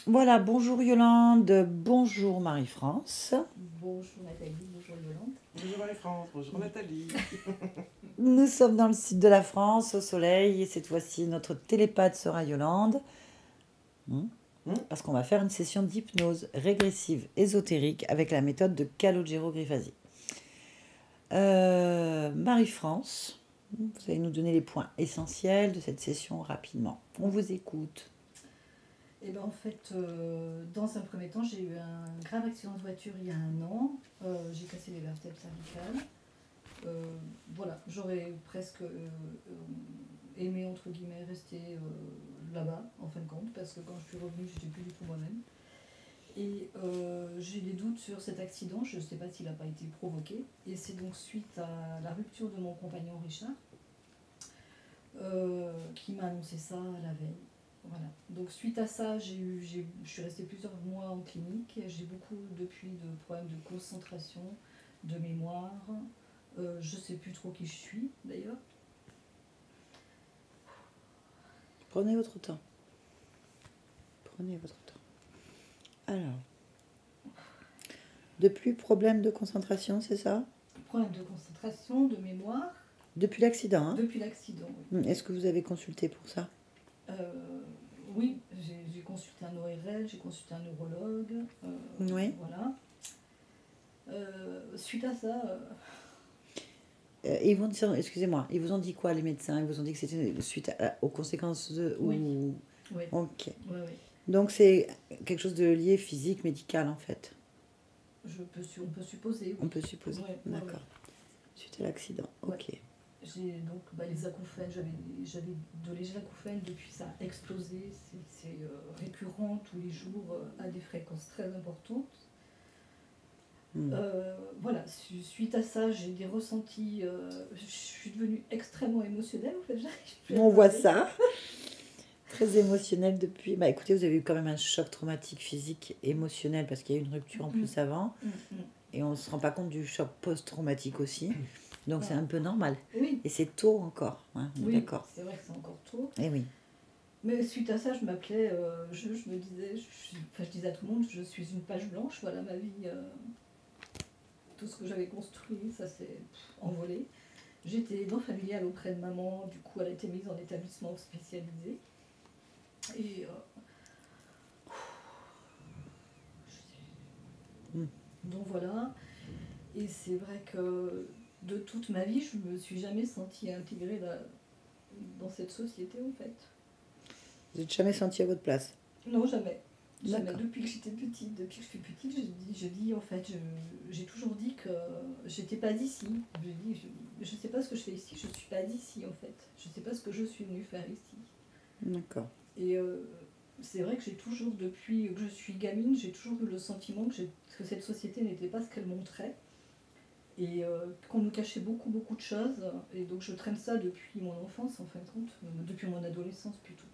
Voilà, bonjour Yolande, bonjour Marie-France. Bonjour Nathalie, bonjour Yolande. Bonjour Marie-France, bonjour Nathalie. Nous sommes dans le sud de la France, au soleil, et cette fois-ci notre télépathe sera Yolande. Parce qu'on va faire une session d'hypnose régressive ésotérique avec la méthode de Calogero Grifasi. Marie-France, vous allez nous donner les points essentiels de cette session rapidement. On vous écoute. Et ben en fait, dans un premier temps, j'ai eu un grave accident de voiture il y a 1 an. J'ai cassé les vertèbres cervicales. Voilà, j'aurais presque aimé, entre guillemets, rester là-bas, en fin de compte, parce que quand je suis revenue, je n'étais plus du tout moi-même. Et j'ai des doutes sur cet accident, je ne sais pas s'il n'a pas été provoqué. Et c'est donc suite à la rupture de mon compagnon Richard, qui m'a annoncé ça la veille. Voilà. Donc suite à ça, je suis restée plusieurs mois en clinique. J'ai beaucoup depuis de problèmes de concentration, de mémoire. Je ne sais plus trop qui je suis d'ailleurs. Prenez votre temps. Prenez votre temps. Alors, depuis problème de concentration, c'est ça? Problème de concentration, de mémoire. Depuis l'accident, hein? Depuis l'accident, oui. Est-ce que vous avez consulté pour ça? Oui, j'ai consulté un ORL, j'ai consulté un neurologue. Oui. Voilà. Suite à ça... ils excusez-moi, ils vous ont dit quoi les médecins? Ils vous ont dit que c'était suite aux conséquences de... Oui. Oui. Ok. Oui. Donc c'est quelque chose de lié physique, médical en fait. On peut supposer. Oui. On peut supposer. Ouais, d'accord. Ouais. Suite à l'accident. Ouais. Ok. J'ai donc les acouphènes, j'avais de légers acouphènes, depuis ça a explosé, c'est récurrent tous les jours à des fréquences très importantes. Voilà, suite à ça, j'ai des ressentis, je suis devenue extrêmement émotionnelle en fait. On voit ça. Très émotionnel depuis. Bah écoutez, vous avez eu quand même un choc traumatique physique, émotionnel, parce qu'il y a eu une rupture en plus avant. Et on ne se rend pas compte du choc post-traumatique aussi. Donc c'est un peu normal. Oui. Et c'est tôt encore. Hein, oui, d'accord. C'est vrai que c'est encore tôt. Et oui. Mais suite à ça, je m'appelais, je me disais, je disais à tout le monde, je suis une page blanche, voilà ma vie. Tout ce que j'avais construit, ça s'est envolé. J'étais aidant familial auprès de maman, du coup elle a été mise en établissement spécialisé. Et donc voilà. Et c'est vrai que de toute ma vie, je me suis jamais sentie intégrée dans cette société en fait. Vous n'êtes jamais senti à votre place? Non, jamais. Jamais. Depuis que j'étais petite, depuis que je suis petite, je dis en fait, j'ai toujours dit que j'étais pas d'ici. Je sais pas ce que je fais ici, je suis pas d'ici en fait. Je sais pas ce que je suis venue faire ici. D'accord. Et c'est vrai que j'ai toujours, depuis que je suis gamine, j'ai toujours eu le sentiment que cette société n'était pas ce qu'elle montrait. Et qu'on nous cachait beaucoup de choses. Et donc je traîne ça depuis mon enfance en fin de compte, depuis mon adolescence plutôt.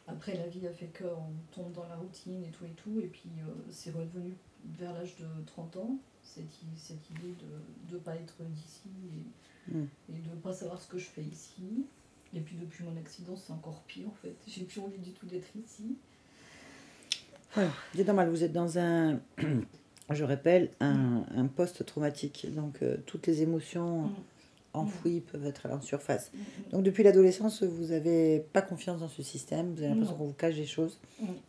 Après, la vie a fait qu'on tombe dans la routine et tout, et puis c'est revenu vers l'âge de 30 ans, cette idée de ne pas être d'ici et de ne pas savoir ce que je fais ici. Et puis depuis mon accident, c'est encore pire en fait. J'ai plus envie du tout d'être ici. Ouais, c'est normal, vous êtes dans un, je répète, un post-traumatique. Donc toutes les émotions enfouies peuvent être en surface. Donc depuis l'adolescence, vous n'avez pas confiance dans ce système, vous avez l'impression qu'on vous cache des choses.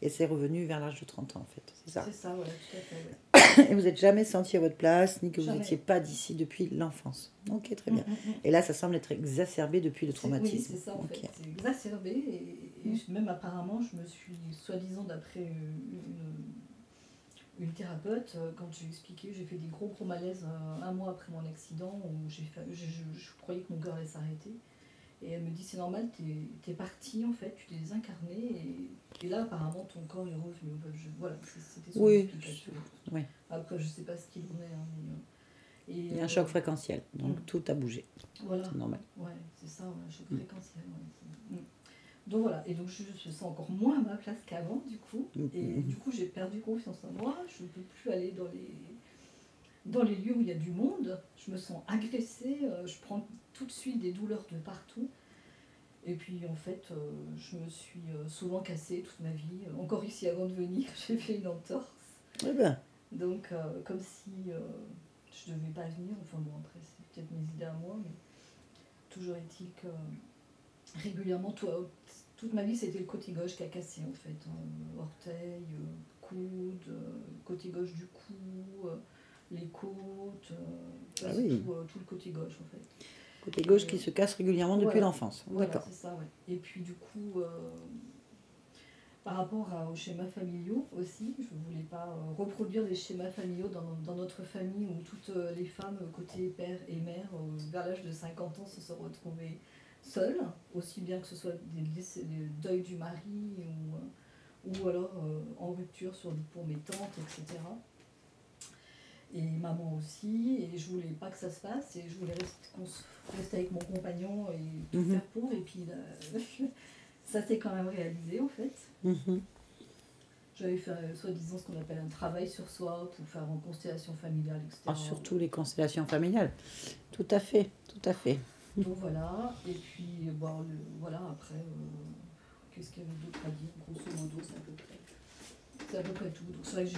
Et c'est revenu vers l'âge de 30 ans en fait, c'est ça? C'est ça, voilà, tout à fait. Ouais. Et vous n'êtes jamais senti à votre place, ni que Jamais. vous n'étiez pas d'ici depuis l'enfance. Ok, très bien. Et là, ça semble être exacerbé depuis le traumatisme. Oui, c'est ça en fait. C'est exacerbé. Et même apparemment, je me suis, soi-disant d'après une thérapeute, quand j'ai expliqué, j'ai fait des gros malaises 1 mois après mon accident, où je croyais que mon cœur allait s'arrêter. Et elle me dit, c'est normal, t'es parti en fait, tu t'es désincarné, et là apparemment ton corps est revenu. Voilà, c'était son explication. Oui. Après, je sais pas ce qu'il en est. Il y a un choc fréquentiel, donc tout a bougé. Voilà. C'est normal. Ouais, c'est ça, un choc fréquentiel. Ouais. Donc voilà, et donc je me sens encore moins à ma place qu'avant du coup. Et du coup, j'ai perdu confiance en moi, je ne peux plus aller dans les lieux où il y a du monde, je me sens agressée, je prends tout de suite des douleurs de partout. Et puis en fait, je me suis souvent cassée toute ma vie. Encore ici, avant de venir, j'ai fait une entorse. Eh ben, Donc, comme si je devais pas venir. Enfin bon, après, c'est peut-être mes idées à moi, mais toujours est-il que régulièrement, toute ma vie, c'était le côté gauche qui a cassé en fait. Orteil, coude, côté gauche du cou, les côtes, Ah c'est oui. tout le côté gauche en fait. côté gauche qui se casse régulièrement depuis Voilà. l'enfance. Voilà, D'accord. c'est ça, ouais. Et puis du coup, par rapport aux schémas familiaux aussi, je ne voulais pas reproduire des schémas familiaux dans notre famille où toutes les femmes, côté père et mère, vers l'âge de 50 ans, se sont retrouvées seules, aussi bien que ce soit des deuils du mari ou alors en rupture pour mes tantes, etc. Et maman aussi, et je voulais pas que ça se passe, et je voulais rester avec mon compagnon et tout faire pour, et puis ça s'est quand même réalisé en fait. J'avais fait soi-disant ce qu'on appelle un travail sur soi pour faire en constellation familiale, etc. Ah, surtout les constellations familiales. Tout à fait, tout à fait. Donc voilà, et puis bon, voilà, après, qu'est-ce qu'il y avait d'autre à dire? Grosso modo, c'est à peu près tout. Donc c'est vrai que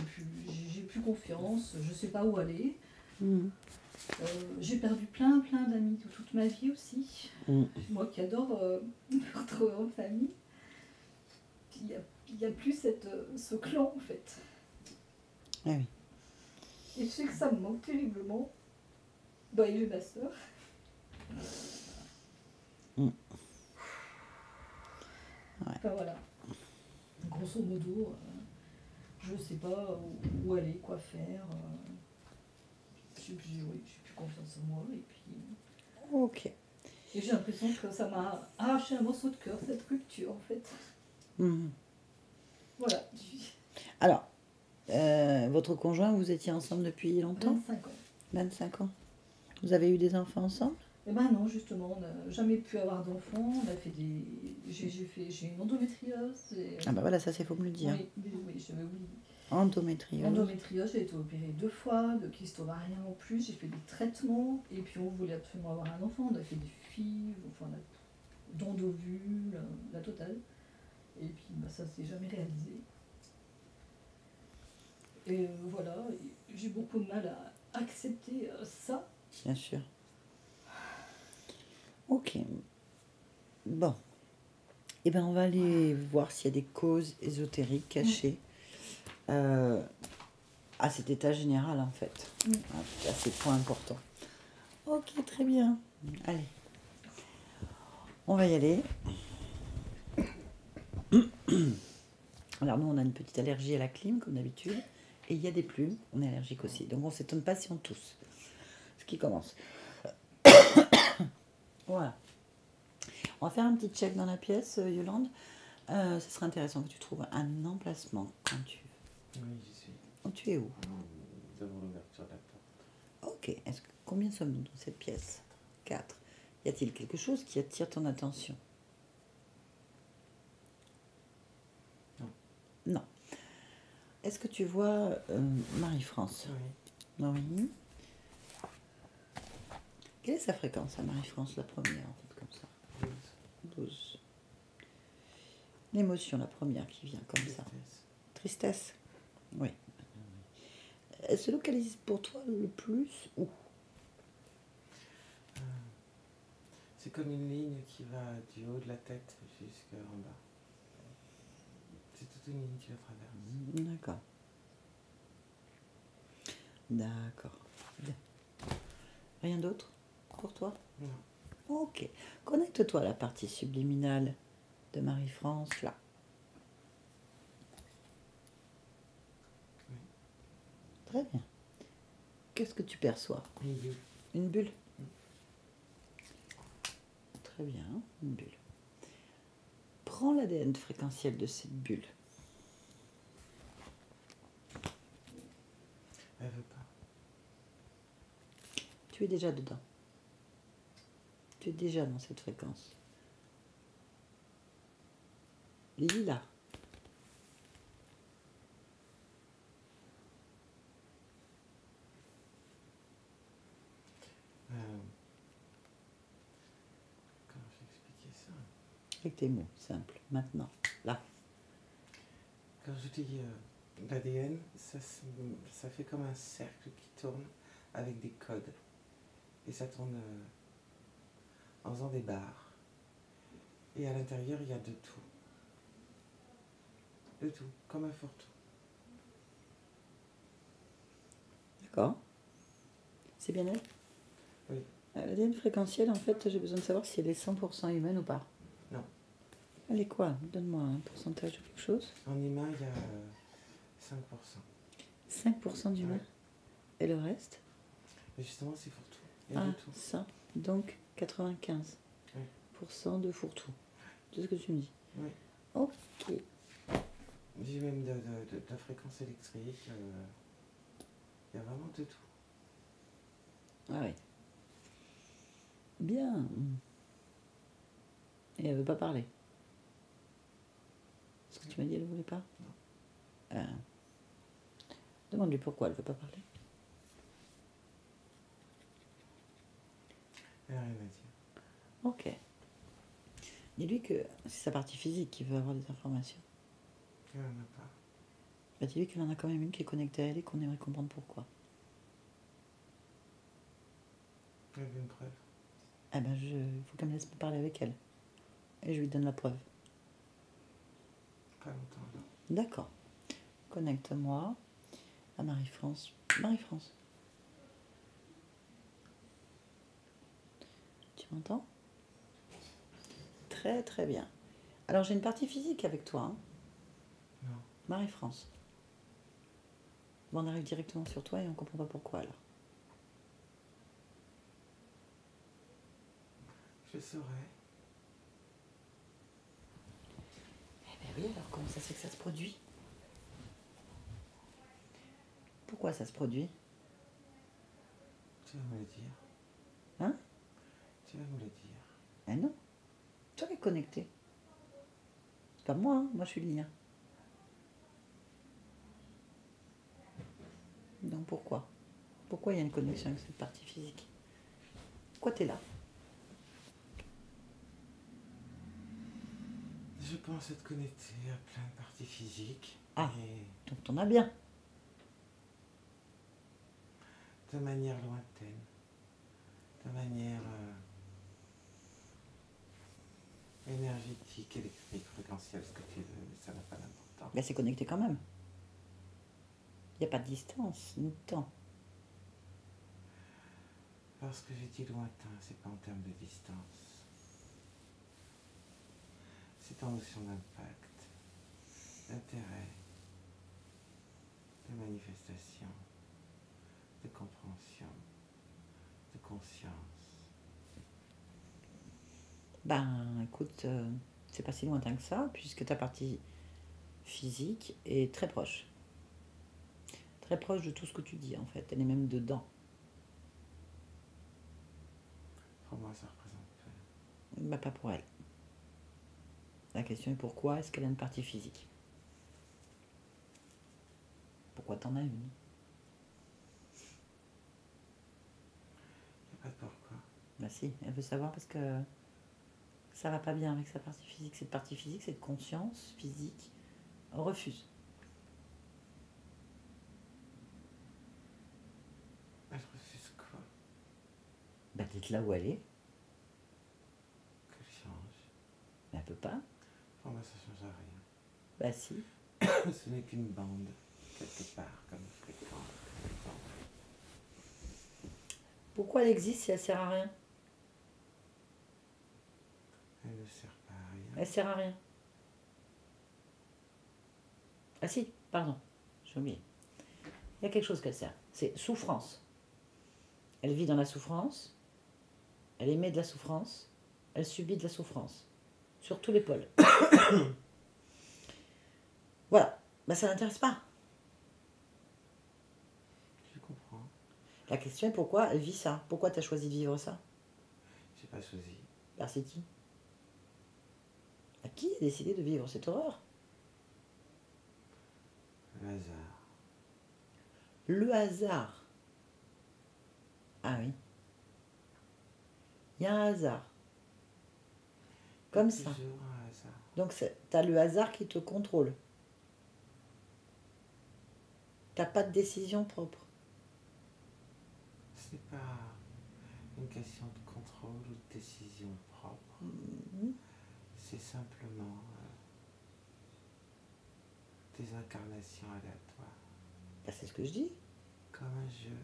j'ai plus confiance, je sais pas où aller. J'ai perdu plein d'amis de toute ma vie aussi. Moi qui adore me retrouver en famille. Il n'y a plus ce clan en fait. Ah oui. Et je sais que ça me manque terriblement. Bah, et j'ai ma soeur. Enfin voilà. Grosso modo, je sais pas où aller, quoi faire. J'ai plus confiance en moi. Et puis. Ok. Et j'ai l'impression que ça m'a arraché un morceau de cœur, cette rupture en fait. Voilà. Alors, votre conjoint, vous étiez ensemble depuis longtemps? 25 ans. 25 ans. Vous avez eu des enfants ensemble? Eh ben non, justement, on n'a jamais pu avoir d'enfants. On a fait j'ai une endométriose. Ah bah voilà, ça c'est faut me le dire. Oui, j'avais oublié. Endométriose. Endométriose, j'ai été opérée 2 fois, de kyste ovarien en plus. J'ai fait des traitements et puis on voulait absolument avoir un enfant. On a fait des filles, enfin, don d'ovules, la totale. Et puis bah, ça s'est jamais réalisé. Et voilà, j'ai beaucoup de mal à accepter ça. Bien sûr. Ok. Bon. Eh bien, on va aller voir s'il y a des causes ésotériques cachées à cet état général, en fait. À ces points importants. Ok, très bien. Allez. On va y aller. Alors, nous, on a une petite allergie à la clim, comme d'habitude. Et il y a des plumes. On est allergique aussi. Donc, on ne s'étonne pas si on tousse. Ce qui commence. Voilà. On va faire un petit check dans la pièce, Yolande. Ce serait intéressant que tu trouves un emplacement quand tu... Oui, j'y suis. Oh, tu es où? Devant l'ouverture de la porte. Ok. Combien sommes-nous dans cette pièce? 4. Y a-t-il quelque chose qui attire ton attention? Non. Non. Est-ce que tu vois Marie-France? Oui. Oui. Quelle est sa fréquence à Marie-France, la première, en fait, comme ça? 12. L'émotion, la première qui vient comme ça. Tristesse. Oui. Elle se localise pour toi le plus où? C'est comme une ligne qui va du haut de la tête jusqu'en bas. C'est toute une ligne qui la traverse. D'accord. D'accord. Bien. Rien d'autre pour toi? Non. Ok. Connecte-toi à la partie subliminale de Marie-France, là. Oui. Très bien. Qu'est-ce que tu perçois? Une bulle. Une bulle? Très bien, une bulle. Prends l'ADN fréquentiel de cette bulle. Elle veut pas. Tu es déjà dedans. Tu es déjà dans cette fréquence. Lila. Comment je vais expliquer ça? avec tes mots, simple, maintenant, là. Quand je dis l'ADN, ça fait comme un cercle qui tourne avec des codes. Et ça tourne en faisant des barres. Et à l'intérieur, il y a de tout. De tout, comme un fourre-tout. D'accord. C'est bien elle? Oui. L'ADN fréquentiel, en fait, j'ai besoin de savoir si elle est 100% humaine ou pas. Non. Elle est quoi? Donne-moi un pourcentage de quelque chose. En humain, il y a 5%. 5% d'humain. Ouais. Et le reste? Mais justement, c'est fourre-tout. Il y a Ah, de tout. ça. Donc 95% de fourre-tout. C'est ce que tu me dis. Oui. Ok. J'ai même de la fréquence électrique. Il y a vraiment de tout. Ah oui. Bien. Et elle veut pas parler. Ce que tu m'as dit, elle ne voulait pas? Non. Demande-lui pourquoi elle veut pas parler. Elle n'a rien à dire. Ok. Dis-lui que c'est sa partie physique qui veut avoir des informations. Elle n'en a pas. Bah, dis-lui qu'elle en a quand même une qui est connectée à elle et qu'on aimerait comprendre pourquoi. Elle veut une preuve. Eh ben, il faut qu'elle me laisse me parler avec elle. Et je lui donne la preuve. Pas longtemps, là. D'accord. Connecte-moi à Marie-France. Marie-France. Tu m'entends? Très très bien. Alors j'ai une partie physique avec toi. Hein. Non. Marie-France. Bon, on arrive directement sur toi et on comprend pas pourquoi alors. Je saurais. Eh bien oui, alors comment ça se fait que ça se produit? Pourquoi ça se produit? Tu vas me le dire. Hein? Tu vas me le dire. Eh non. Toi qui es connecté. C'est pas moi, hein. Moi je suis le lien. Donc pourquoi? Pourquoi il y a une connexion avec cette partie physique? Pourquoi tu es là? Je pense être connecté à plein de parties physiques. Ah. Et Donc t'en as bien. de manière lointaine. De manière énergétique, électrique, fréquentielle, ce que tu veux, mais ça n'a pas d'importance. Ben, c'est connecté quand même. Il n'y a pas de distance, ni de temps. Parce que j'ai dit lointain, c'est pas en termes de distance. C'est en notion d'impact, d'intérêt, de manifestation, de compréhension, de conscience. Ben écoute, c'est pas si lointain que ça, puisque ta partie physique est très proche. Très proche de tout ce que tu dis en fait. Elle est même dedans. Pour moi, ça représente peu. Ben, pas pour elle. La question est pourquoi est-ce qu'elle a une partie physique? Pourquoi t'en as une? Il n'y a pas de pourquoi. Ben si, elle veut savoir parce que ça va pas bien avec sa partie physique. Cette partie physique, cette conscience physique, refuse. Elle refuse quoi? Ben d'être là où elle est. Qu'elle change. Ben, elle peut pas. Pour moi, ça ne change rien. Ben si. Ce n'est qu'une bande, quelque part, comme fréquence. Pourquoi elle existe si elle sert à rien? Elle ne sert pas à rien. Elle sert à rien. Ah si, pardon, j'ai oublié. Il y a quelque chose qu'elle sert. C'est souffrance. Elle vit dans la souffrance. Elle émet de la souffrance. Elle subit de la souffrance. Sur tous les pôles. Voilà. Ben ça n'intéresse pas. Je comprends. La question est pourquoi elle vit ça? Pourquoi tu as choisi de vivre ça? J'ai pas choisi. Ben c'est qui? Qui a décidé de vivre cette horreur? Le hasard. Le hasard. Ah oui. Il y a un hasard. Comme ça. Toujours un Donc tu as le hasard qui te contrôle. Tu n'as pas de décision propre. Ce n'est pas une question de contrôle ou de décision propre. C'est simplement des incarnations aléatoires. Ben, c'est ce que je dis. Comme un jeu.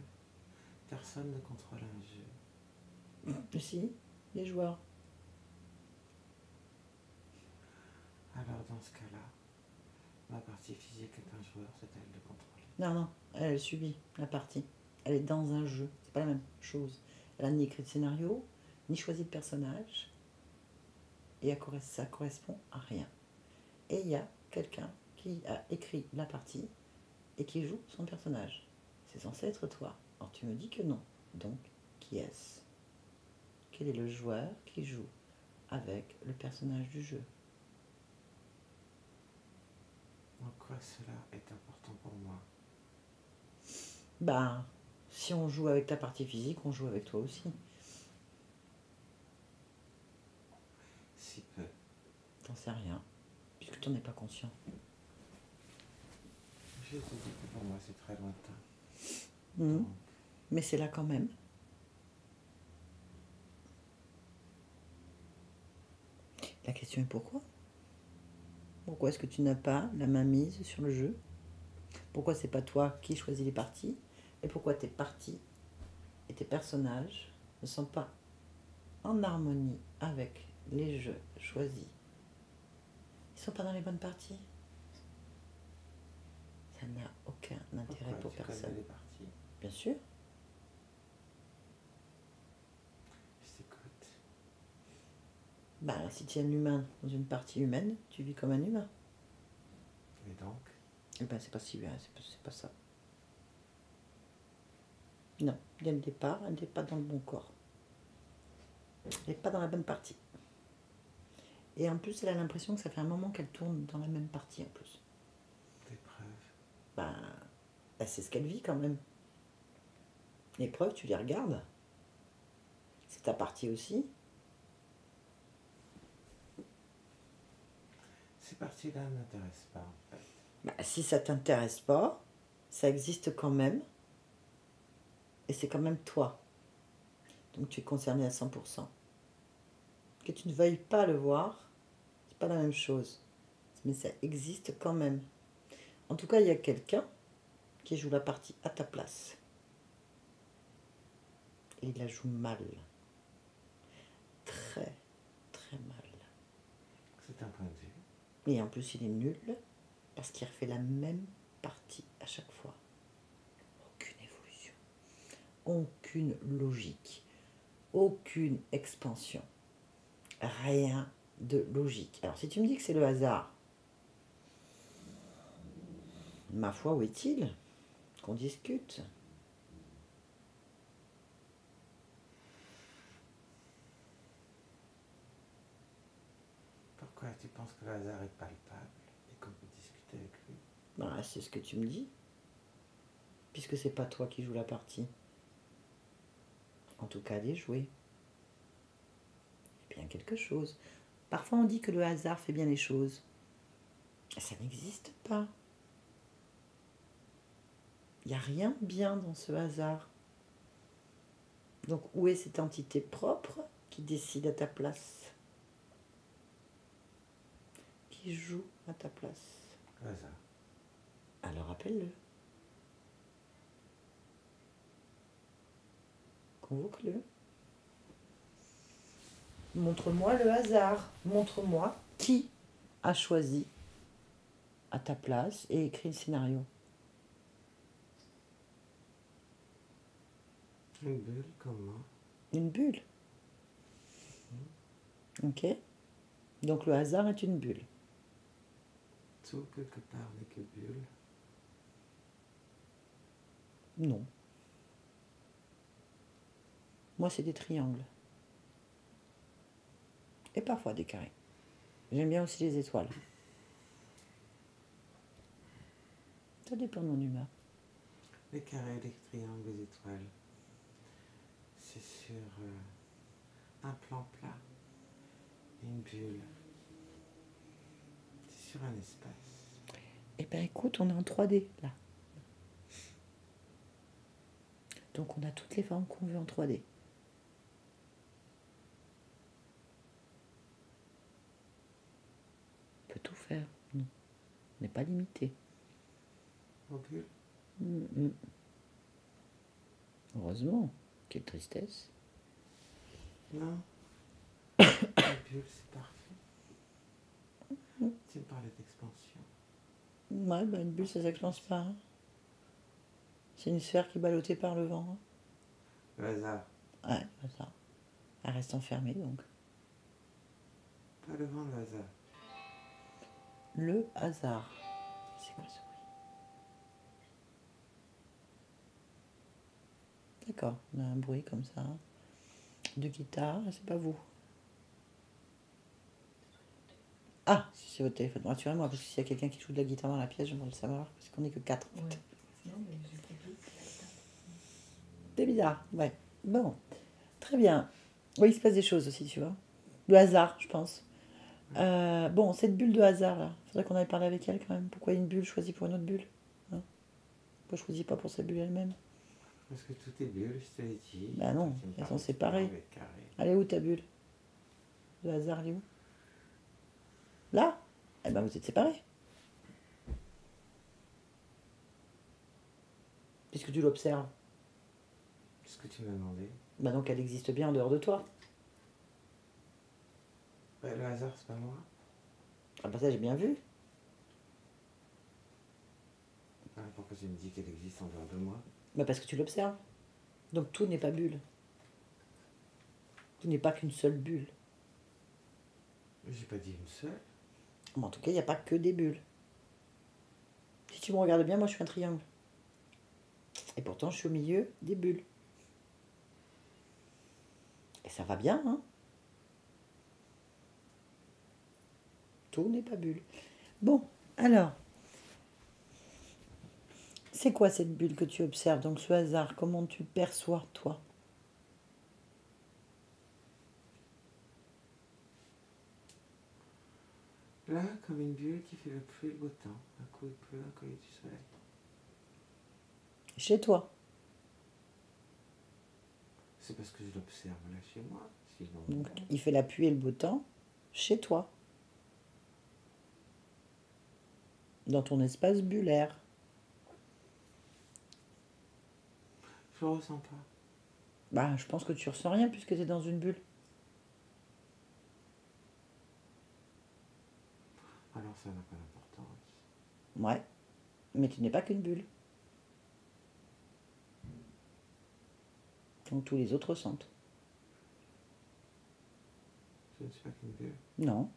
Personne ne contrôle un jeu. Si, les joueurs. Alors dans ce cas-là, ma partie physique est un joueur, c'est à elle de contrôler. Non, elle subit la partie. Elle est dans un jeu. C'est pas la même chose. Elle a ni écrit de scénario, ni choisi de personnage. Et ça correspond à rien. Et il y a quelqu'un qui a écrit la partie et qui joue son personnage. C'est censé être toi. Alors tu me dis que non. Donc, qui est-ce? Quel est le joueur qui joue avec le personnage du jeu? En quoi cela est important pour moi? Ben, si on joue avec ta partie physique, on joue avec toi aussi. Si peu. T'en sais rien, puisque tu n'en es pas conscient. Je te dis que pour moi c'est très lointain. Donc, mais c'est là quand même. La question est pourquoi? Pourquoi est-ce que tu n'as pas la main mise sur le jeu? Pourquoi c'est pas toi qui choisis les parties? Et pourquoi tes parties et tes personnages ne sont pas en harmonie avec les jeux choisis? Ils sont pas dans les bonnes parties. Ça n'a aucun intérêt pour personne. Les parties? Bien sûr. Je t'écoute. Ben, si tu es un humain dans une partie humaine, tu vis comme un humain. Et donc? Eh ben, c'est pas si bien, c'est pas ça. Non, dès le départ, elle n'est pas dans le bon corps. Elle n'est pas dans la bonne partie. Et en plus, elle a l'impression que ça fait un moment qu'elle tourne dans la même partie en plus. Des preuves? Ben, c'est ce qu'elle vit quand même. Les preuves, tu les regardes. C'est ta partie aussi. Ces parties-là ne m'intéressent pas en fait. Ben, si ça t'intéresse pas, ça existe quand même. Et c'est quand même toi. Donc tu es concerné à 100%. Que tu ne veuilles pas le voir, c'est pas la même chose. Mais ça existe quand même. En tout cas, il y a quelqu'un qui joue la partie à ta place. Et il la joue mal. Très, très mal. C'est un point de vue. Et en plus, il est nul parce qu'il refait la même partie à chaque fois. Aucune évolution. Aucune logique. Aucune expansion. Rien de logique. Alors, si tu me dis que c'est le hasard, ma foi, où est-il? Qu'on discute. Pourquoi tu penses que le hasard est palpable et qu'on peut discuter avec lui? Ben, c'est ce que tu me dis. Puisque c'est pas toi qui joues la partie. En tout cas, elle est jouée. C'est bien quelque chose. Parfois, on dit que le hasard fait bien les choses. Ça n'existe pas. Il n'y a rien de bien dans ce hasard. Donc, où est cette entité propre qui décide à ta place? Qui joue à ta place? Le hasard. Alors, appelle-le. Convoque-le. Montre-moi le hasard. Montre-moi qui a choisi à ta place et écrit le scénario. Une bulle, comment? Une bulle. Ok. Donc le hasard est une bulle. Tout, quelque part, n'est que bulle. Non. Moi, c'est des triangles. Et parfois des carrés. J'aime bien aussi les étoiles. Ça dépend de mon humeur. Les carrés, les triangles, les étoiles. C'est sur un plan plat. Une bulle. sur un espace. Eh bien, écoute, on est en 3D, là. Donc, on a toutes les formes qu'on veut en 3D. On peut tout faire. Non. On n'est pas limité. En bulle. Mm. Heureusement. Quelle tristesse. Non. La bulle, c'est parfait. Tu me parlais d'expansion. Ouais, bah une bulle, ça s'expanse pas. Hein. C'est une sphère qui est ballottée par le vent. Hein. Le hasard. Ouais, ça. Elle reste enfermée, donc. Pas le vent, le hasard. Le hasard. C'est quoi ce bruit? D'accord, on a un bruit comme ça. De guitare, c'est pas vous. Ah, si c'est votre téléphone. Rassurez-moi, parce que s'il y a quelqu'un qui joue de la guitare dans la pièce, j'aimerais le savoir, parce qu'on n'est que 4. En fait. Ouais. Non, mais j'ai compris. C'est bizarre, ouais. Bon, très bien. Oui, il se passe des choses aussi, tu vois. Le hasard, je pense. Bon, cette bulle de hasard, là, faudrait qu'on aille parler avec elle quand même. Pourquoi une bulle choisie pour une autre bulle, hein? Pourquoi je choisis pas pour cette bulle elle-même? Parce que tout est bulle, je te l'ai dit. Bah non, Tu me elles parles sont de séparées. carré, carré. Elle est où ta bulle? Le hasard, elle est où? Là? Eh ben, vous êtes séparés. Puisque tu l'observes. C'est ce que tu m'as demandé. Bah donc elle existe bien en dehors de toi. Ouais, le hasard, c'est pas moi. Ah bah ça j'ai bien vu. Ah, pourquoi tu me dis qu'elle existe en dehors de moi? Bah parce que tu l'observes. Donc tout n'est pas bulle. Tout n'est pas qu'une seule bulle. J'ai pas dit une seule. Mais en tout cas, il n'y a pas que des bulles. Si tu me regardes bien, moi je suis un triangle. Et pourtant je suis au milieu des bulles. Et ça va bien, hein? Tout n'est pas bulle. Bon, alors. C'est quoi cette bulle que tu observes? Donc ce hasard, comment tu le perçois, toi? Là, comme une bulle qui fait le pluie et le beau temps. Un coup il pleut, un coup il y a du soleil. Chez toi. C'est parce que je l'observe là chez moi. Sinon, Donc il fait la pluie et le beau temps chez toi. Dans ton espace bullaire. je le ressens pas. Bah, je pense que tu ressens rien puisque tu es dans une bulle. Alors ça n'a pas d'importance. Ouais. Mais tu n'es pas qu'une bulle. Donc tous les autres ressentent. Je ne suis pas qu'une bulle. Non.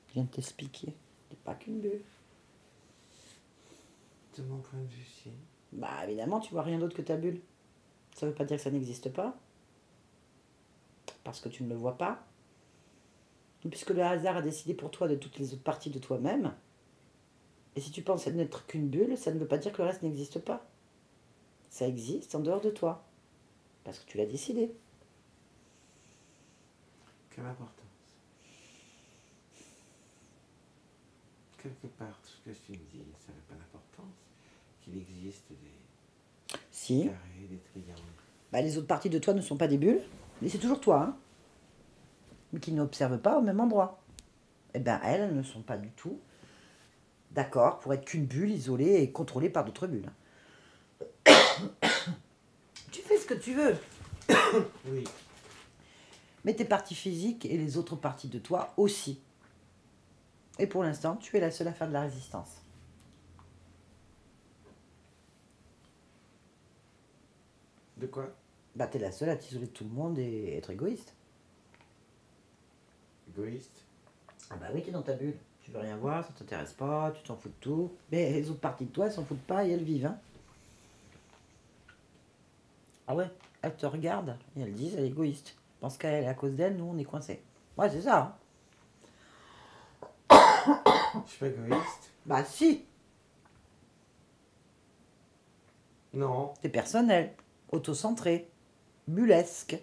Je viens de t'expliquer. Tu n'es pas qu'une bulle. De mon point de vue, si. Bah évidemment, tu vois rien d'autre que ta bulle. Ça veut pas dire que ça n'existe pas. Parce que tu ne le vois pas. Puisque le hasard a décidé pour toi de toutes les autres parties de toi-même. Et si tu penses n'être qu'une bulle, ça ne veut pas dire que le reste n'existe pas. Ça existe en dehors de toi. Parce que tu l'as décidé. Quelle importance. Quelque part, tout ce que tu me dis, ça n'a pas d'importance. Qu'il existe des Si. carrés, des triangles. Bah, les autres parties de toi ne sont pas des bulles. Mais c'est toujours toi. Hein, mais qui n'observent pas au même endroit. Eh bien, elles ne sont pas du tout d'accord pour être qu'une bulle isolée et contrôlée par d'autres bulles. Tu fais ce que tu veux. Oui. Mais tes parties physiques et les autres parties de toi aussi. Et pour l'instant, tu es la seule à faire de la résistance. De quoi? Bah, t'es la seule à t'isoler de tout le monde et être égoïste. Égoïste? Ah bah oui, t'es dans ta bulle. Tu veux rien voir, ça t'intéresse pas, tu t'en fous de tout. Mais les autres parties de toi, elles s'en foutent pas et elles vivent. Hein. Ah ouais, elles te regardent et elles disent, elle est égoïste. Parce qu'elle est à cause d'elle, nous, on est coincés. Ouais, c'est ça. Hein. Je suis pas égoïste? Bah si, Non. t'es personnel, autocentré, bullesque,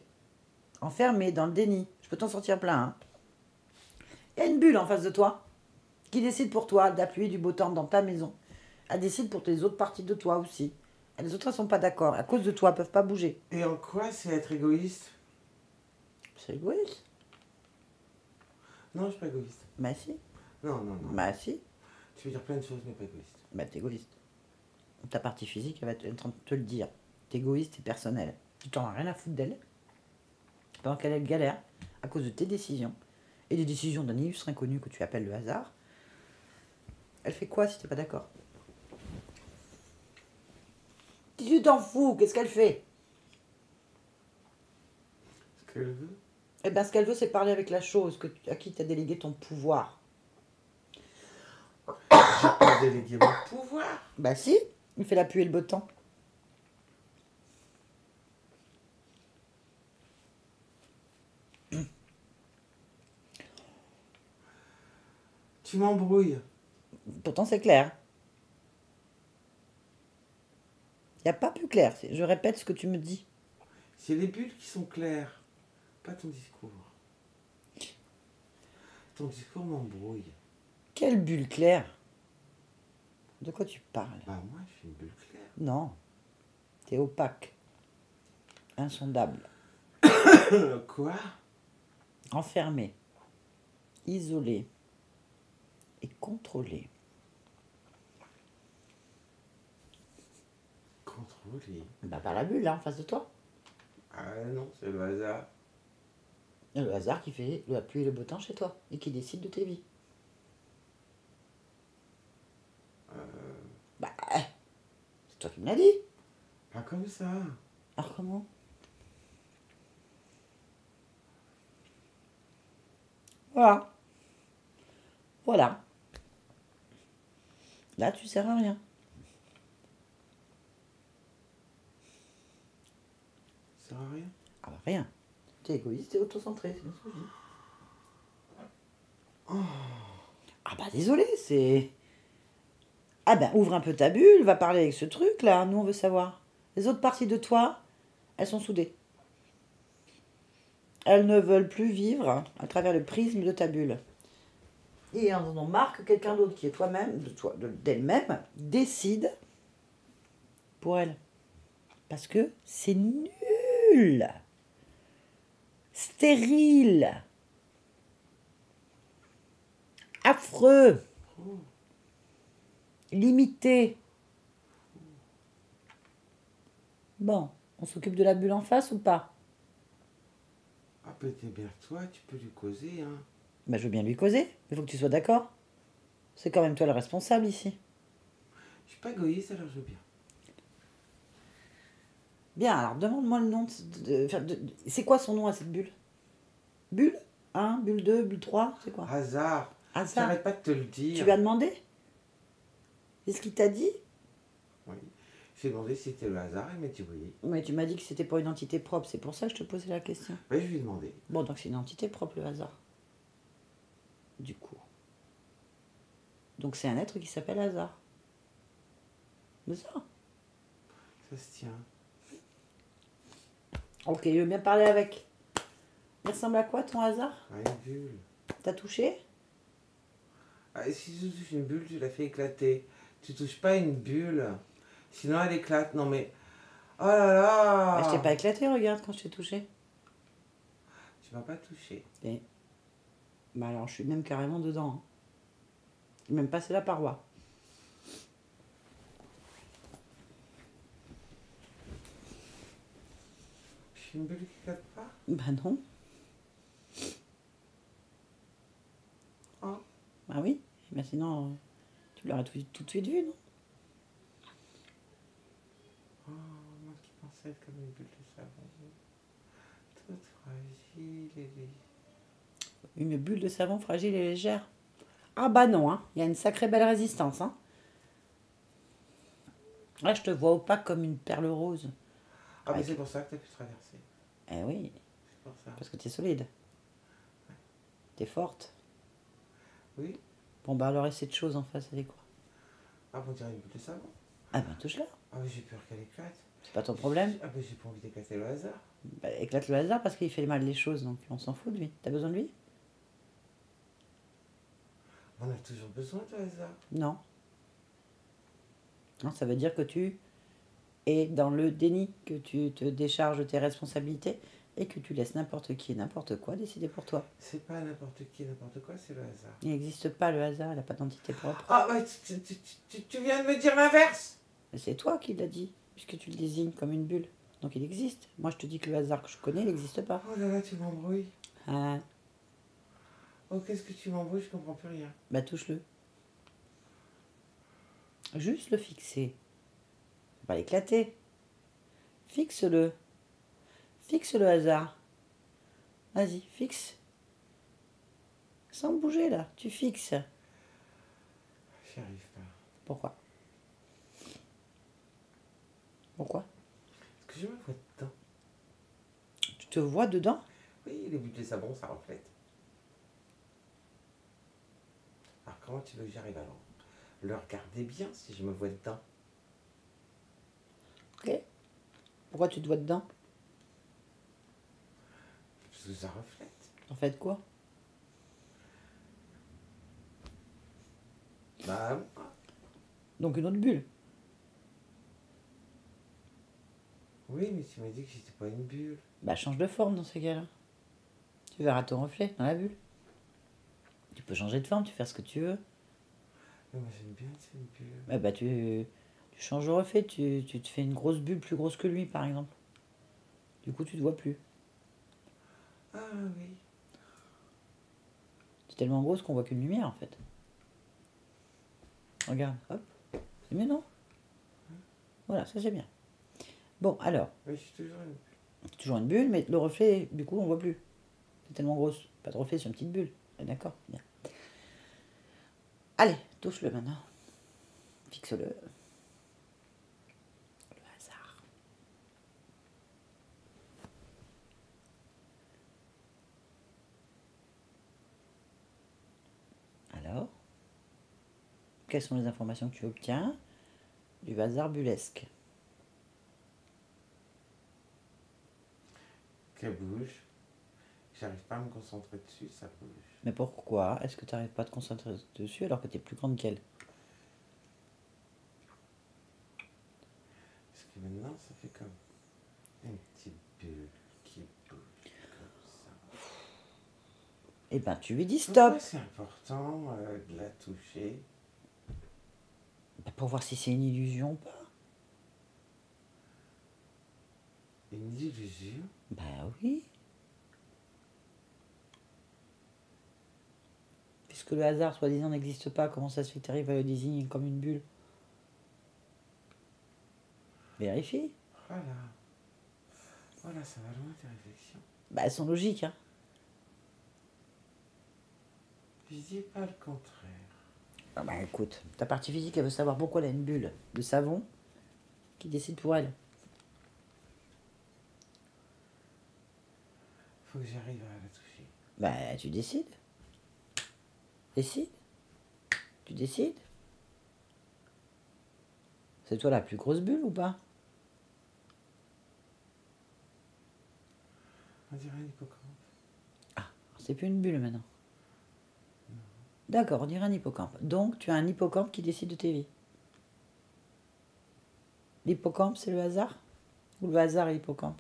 enfermé dans le déni. Je peux t'en sortir plein. Hein. Il y a une bulle en face de toi. qui décide pour toi d'appuyer du beau temps dans ta maison. Elle décide pour les autres parties de toi aussi. Les autres, elles sont pas d'accord. À cause de toi, elles peuvent pas bouger. Et en quoi c'est être égoïste? C'est égoïste. Non, je suis pas égoïste. Bah si. Non, non, non. Bah si. Tu veux dire plein de choses, mais pas égoïste. Bah t'es égoïste. Ta partie physique, elle va être en train de te le dire. T'es égoïste et personnel. Tu t'en as rien à foutre d'elle. Pendant qu'elle est galère, à cause de tes décisions, et des décisions d'un illustre inconnu que tu appelles le hasard, elle fait quoi si t'es pas d'accord? Si tu t'en fous, qu'est-ce qu'elle fait? Ce qu'elle veut. Eh bien, ce qu'elle veut, c'est parler avec la chose à qui tu as délégué ton pouvoir. J'ai pas délégué mon pouvoir. Bah si, il fait la pluie et le beau temps. Tu m'embrouilles. Pourtant, c'est clair. Il n'y a pas plus clair. Je répète ce que tu me dis. C'est les bulles qui sont claires, pas ton discours. Ton discours m'embrouille. Quelle bulle claire? De quoi tu parles? Bah moi, je suis une bulle claire. Non. T'es opaque. Insondable. Quoi? Enfermé. Isolé. Et contrôlé. Contrôlé. Bah par la bulle, là, en face de toi. Ah non, c'est le hasard. Le hasard qui fait la pluie et le beau temps chez toi. Et qui décide de tes vies. Bah, c'est toi qui me l'as dit. Pas comme ça. Alors comment? Voilà. Voilà. Là, tu sers à rien. Ça sert à rien. Ah bah rien. T'es égoïste, t'es autocentré, c'est bien ce que je dis. Ah bah désolé, c'est... Ah ben ouvre un peu ta bulle, va parler avec ce truc là, nous on veut savoir. Les autres parties de toi, elles sont soudées. Elles ne veulent plus vivre à travers le prisme de ta bulle. Et elles en ont marre que quelqu'un d'autre qui est toi-même, d'elle-même, décide pour elle. Parce que c'est nul. Stérile. Affreux. Limité. Bon, on s'occupe de la bulle en face ou pas? Ah ben t'es bien toi, tu peux lui causer, hein. Bah, je veux bien lui causer, mais il faut que tu sois d'accord. C'est quand même toi le responsable ici. Je suis pas égoïste, alors je veux bien. Bien, alors demande-moi le nom c'est quoi son nom à cette bulle? Bulle 1, bulle 2, bulle 3, c'est quoi? Hasard. Hasard. J'arrête pas de te le dire. Tu lui as demandé? C'est ce qu'il t'a dit? Oui. J'ai demandé si c'était le hasard, il m'a dit oui. Mais tu m'as dit que c'était pas une entité propre, c'est pour ça que je te posais la question. Oui, je lui ai demandé. Bon, donc c'est une entité propre, le hasard. Du coup. Donc c'est un être qui s'appelle hasard. C'est ça. Ça se tient. Ok, je veux bien parler avec. Il ressemble à quoi ton hasard? Ah, une bulle. T'as touché? Ah, et si tu touches une bulle, tu la fais éclater. Tu touches pas une bulle. Sinon, elle éclate. Non, mais... Oh là là! Bah, je t'ai pas éclaté, regarde, quand je t'ai touché. Tu m'as pas touché. Et... Bah alors, je suis même carrément dedans. Hein. J'ai même passé la paroi. Je suis une bulle qui éclate pas? Bah non. Oh. Bah oui. Bah sinon, tu l'aurais tout de suite vu, non? Oh, moi qui pensais être comme une bulle de savon. Toute fragile et légère. Une bulle de savon fragile et légère. Ah bah non, hein. Il y a une sacrée belle résistance, hein. Là, je te vois opaque comme une perle rose. Ah, mais c'est pour ça que tu as pu traverser. Eh oui, C'est pour ça. parce que t'es solide. T'es forte. Oui. Bon bah alors, et cette chose en face, elle est quoi? Ah, on dirait une bulle de savon. Ah ben touche-la. Ah, mais j'ai peur qu'elle éclate. C'est pas ton problème. Ah, mais j'ai pas envie d'éclater le hasard. Bah, éclate le hasard parce qu'il fait mal les choses, donc on s'en fout de lui. T'as besoin de lui? On a toujours besoin de hasard. Non. Non, ça veut dire que tu es dans le déni, que tu te décharges de tes responsabilités et que tu laisses n'importe qui et n'importe quoi décider pour toi. C'est pas n'importe qui, n'importe quoi, c'est le hasard. Il n'existe pas le hasard, il n'a pas d'entité propre. Ah, ouais, tu viens de me dire l'inverse. Mais c'est toi qui l'as dit, puisque tu le désignes comme une bulle. Donc il existe. Moi je te dis que le hasard que je connais, il n'existe pas. Oh là là, tu m'embrouilles. Ah, Oh, qu'est-ce que tu m'embrouilles, je comprends plus rien. bah touche-le. Juste le fixer. Faut pas l'éclater. Fixe-le. Fixe le hasard. Vas-y, fixe. Sans bouger là, tu fixes. J'y arrive pas. Pourquoi? Pourquoi? Est-ce que je me vois dedans? Tu te vois dedans? Oui, les bulles de savon, ça reflète. Alors comment tu veux que j'arrive alors? Le regarder bien si je me vois dedans. Ok. Pourquoi tu te vois dedans? Parce que ça reflète. En fait quoi? Bah, Donc une autre bulle. oui, mais tu m'as dit que j'étais pas une bulle. Bah change de forme dans ces cas-là. Tu verras ton reflet dans la bulle. Tu peux changer de forme, tu peux faire ce que tu veux. Mais moi j'aime bien cette bulle. Bah tu changes de reflet, tu te fais une grosse bulle plus grosse que lui par exemple. Du coup tu te vois plus. Ah oui. C'est tellement grosse qu'on voit qu'une lumière en fait. Regarde, hop. C'est mieux non? Voilà, ça c'est bien. Bon alors, Oui, je suis toujours une bulle. c'est toujours une bulle, mais le reflet, du coup on voit plus. C'est tellement grosse. Pas de reflet sur une petite bulle. Ah, d'accord, bien. Allez, touche-le maintenant. Fixe-le. Le hasard. Alors, quelles sont les informations que tu obtiens du hasard bullesque? Qu'elle bouge. J'arrive pas à me concentrer dessus, ça bouge. Mais pourquoi est-ce que tu n'arrives pas à te concentrer dessus alors que tu es plus grande qu'elle? Parce que maintenant, ça fait comme une petite bulle qui bouge comme ça. Eh ben, tu lui dis Pourquoi stop. c'est important de la toucher? Bah, pour voir si c'est une illusion ou pas. Une illusion? Bah oui. Puisque le hasard, soi-disant, n'existe pas, comment ça se fait que tu arrives à le désigner comme une bulle? Vérifie. Voilà. Voilà, ça va loin tes réflexions. Bah, elles sont logiques, hein. Je dis pas le contraire. Ah bah écoute, ta partie physique, elle veut savoir pourquoi elle a une bulle de savon qui décide pour elle. Faut que j'arrive à la toucher. Bah, tu décides. Décide. Tu décides. C'est toi la plus grosse bulle ou pas? On dirait un hippocampe. Ah, c'est plus une bulle maintenant. D'accord, on dirait un hippocampe. Donc, tu as un hippocampe qui décide de tes vies. L'hippocampe, c'est le hasard? Ou le hasard est l'hippocampe?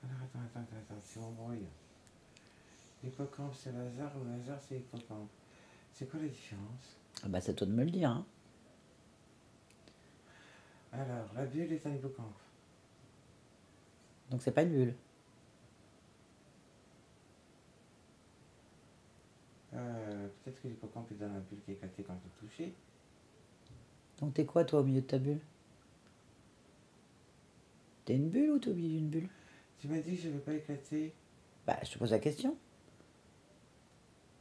Alors attends, tu m'embrouilles. L'hippocampe c'est le hasard ou le hasard c'est l'hippocampe? C'est quoi la différence? Ah bah, c'est à toi de me le dire, hein. Alors, la bulle est un hippocampe. Donc, c'est pas une bulle. Peut-être que l'hippocampe est dans la bulle qui est éclatée quand tu touché. Donc, t'es quoi, toi, au milieu de ta bulle? T'es une bulle ou t'es au milieu d'une bulle? Tu m'as dit que je ne vais pas éclater. Bah, je te pose la question.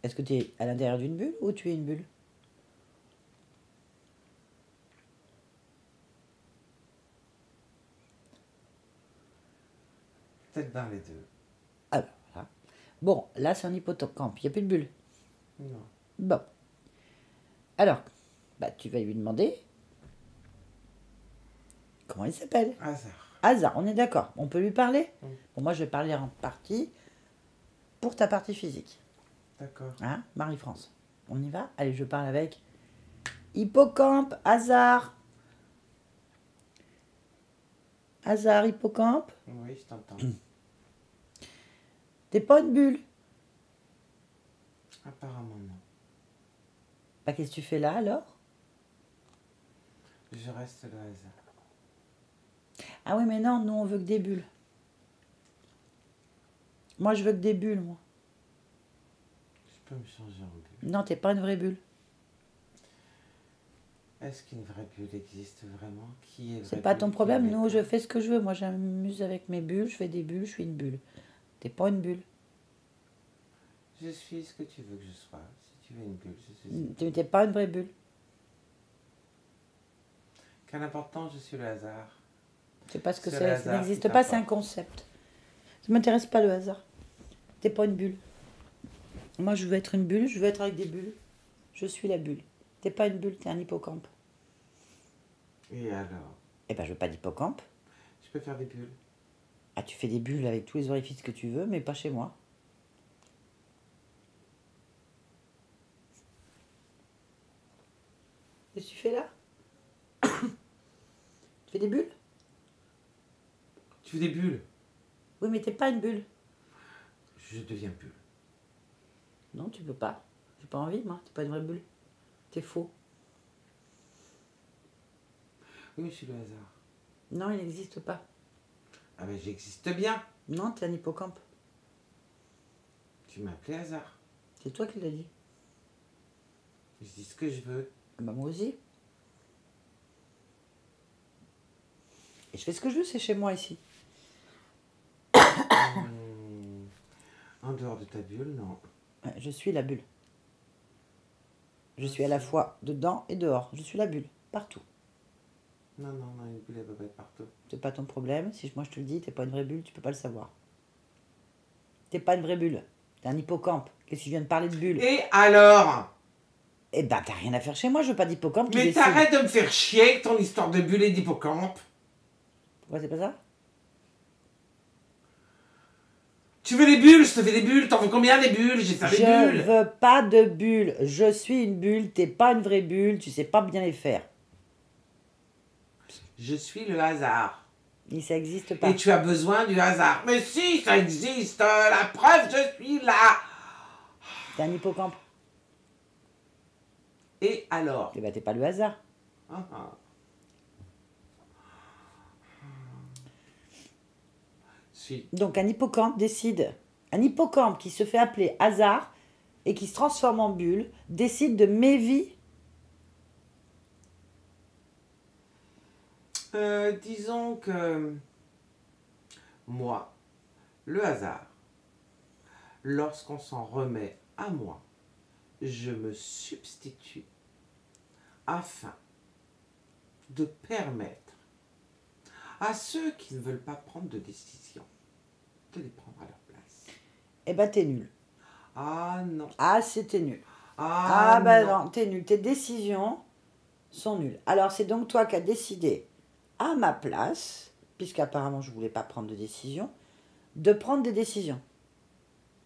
Est-ce que tu es à l'intérieur d'une bulle ou tu es une bulle? Peut-être dans les deux. Alors, voilà. Bon, là, c'est un hippocampe. Il n'y a plus de bulle. Non. Bon. Alors, bah, tu vas lui demander comment il s'appelle. Hasard. Hasard, on est d'accord. On peut lui parler? Oui. Bon, moi, je vais parler en partie pour ta partie physique. D'accord. Hein, Marie-France. On y va? Allez, je parle avec Hippocampe, hasard. Hasard, hippocampe. Oui, je t'entends. T'es pas une bulle. Apparemment, non. Bah, qu'est-ce que tu fais là alors? Je reste le hasard. Ah oui, mais non, nous on veut que des bulles. Moi je veux que des bulles, moi. Je peux me changer en bulle. Non, t'es pas une vraie bulle. Est-ce qu'une vraie bulle existe vraiment? Qui est C'est vraie pas bulle, ton qui problème. l'est Nous, pas? je fais ce que je veux. Moi, j'amuse avec mes bulles. Je fais des bulles. Je suis une bulle. T'es pas une bulle. Je suis ce que tu veux que je sois. Si tu veux une bulle, je suis une bulle. T'es pas une vraie bulle. Quel important, je suis le hasard. C'est pas ce que C'est le c'est. Ça hasard n'existe qui pas. C'est un t'importe. concept. Ça m'intéresse pas le hasard. T'es pas une bulle. Moi, je veux être une bulle. Je veux être avec des bulles. Je suis la bulle. T'es pas une bulle. T'es un hippocampe. Et alors? Eh ben, je veux pas d'hippocampe. Je peux faire des bulles. Ah, tu fais des bulles avec tous les orifices que tu veux, mais pas chez moi. Qu'est-ce que tu fais là? Tu fais des bulles? Tu fais des bulles? Oui, mais t'es pas une bulle. Je deviens bulle. Non, tu peux pas. J'ai pas envie, moi. T'es pas une vraie bulle. T'es faux. Oui, mais je suis le hasard. Non, il n'existe pas. Ah ben j'existe bien. Non, t'es un hippocampe. Tu m'as appelé hasard. C'est toi qui l'as dit. Je dis ce que je veux. Ah bah moi aussi. Et je fais ce que je veux, c'est chez moi ici. En dehors de ta bulle, non. Ouais, je suis la bulle. Je suis à la fois dedans et dehors. Je suis la bulle, partout. Non, non, non, une bulle, elle peut pas être partout. C'est pas ton problème. Si moi je te le dis, t'es pas une vraie bulle, tu peux pas le savoir. T'es pas une vraie bulle. T'es un hippocampe. Qu'est-ce que tu viens de parler de bulle? Et alors? Eh ben, t'as rien à faire chez moi, je veux pas d'hippocampe qui Mais décide. t'arrêtes de me faire chier avec ton histoire de bulle et d'hippocampe. Pourquoi c'est pas ça? Tu veux des bulles? Je te fais des bulles. T'en veux combien des bulles? J'ai fait des Je bulles. veux pas de bulles. Je suis une bulle, t'es pas une vraie bulle, tu sais pas bien les faire. Je suis le hasard. Et ça existe pas. Et tu as besoin du hasard. Mais si, ça existe. La preuve, je suis là. T'es un hippocampe. Et alors? Eh ben, t'es pas le hasard. Ah, ah. Si. Donc un hippocampe décide, un hippocampe qui se fait appeler hasard et qui se transforme en bulle, décide de mes vies. Disons que moi, le hasard, lorsqu'on s'en remet à moi, je me substitue afin de permettre à ceux qui ne veulent pas prendre de décision de les prendre à leur place. Eh ben t'es nul. Ah non. Ah c'était nul. Ah, Ah ben non. non, t'es nul. Tes décisions sont nulles. Alors c'est donc toi qui as décidé à ma place, puisqu'apparemment je voulais pas prendre de décision, de prendre des décisions.